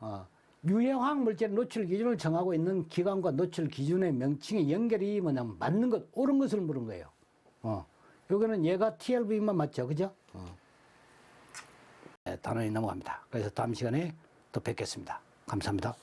유해화학 물질 노출 기준을 정하고 있는 기관과 노출 기준의 명칭의 연결이 뭐냐면 맞는 것, 옳은 것을 물은 거예요. 여기는 얘가 TLV만 맞죠. 그죠? 네, 단원이 넘어갑니다. 그래서 다음 시간에 또 뵙겠습니다. 감사합니다.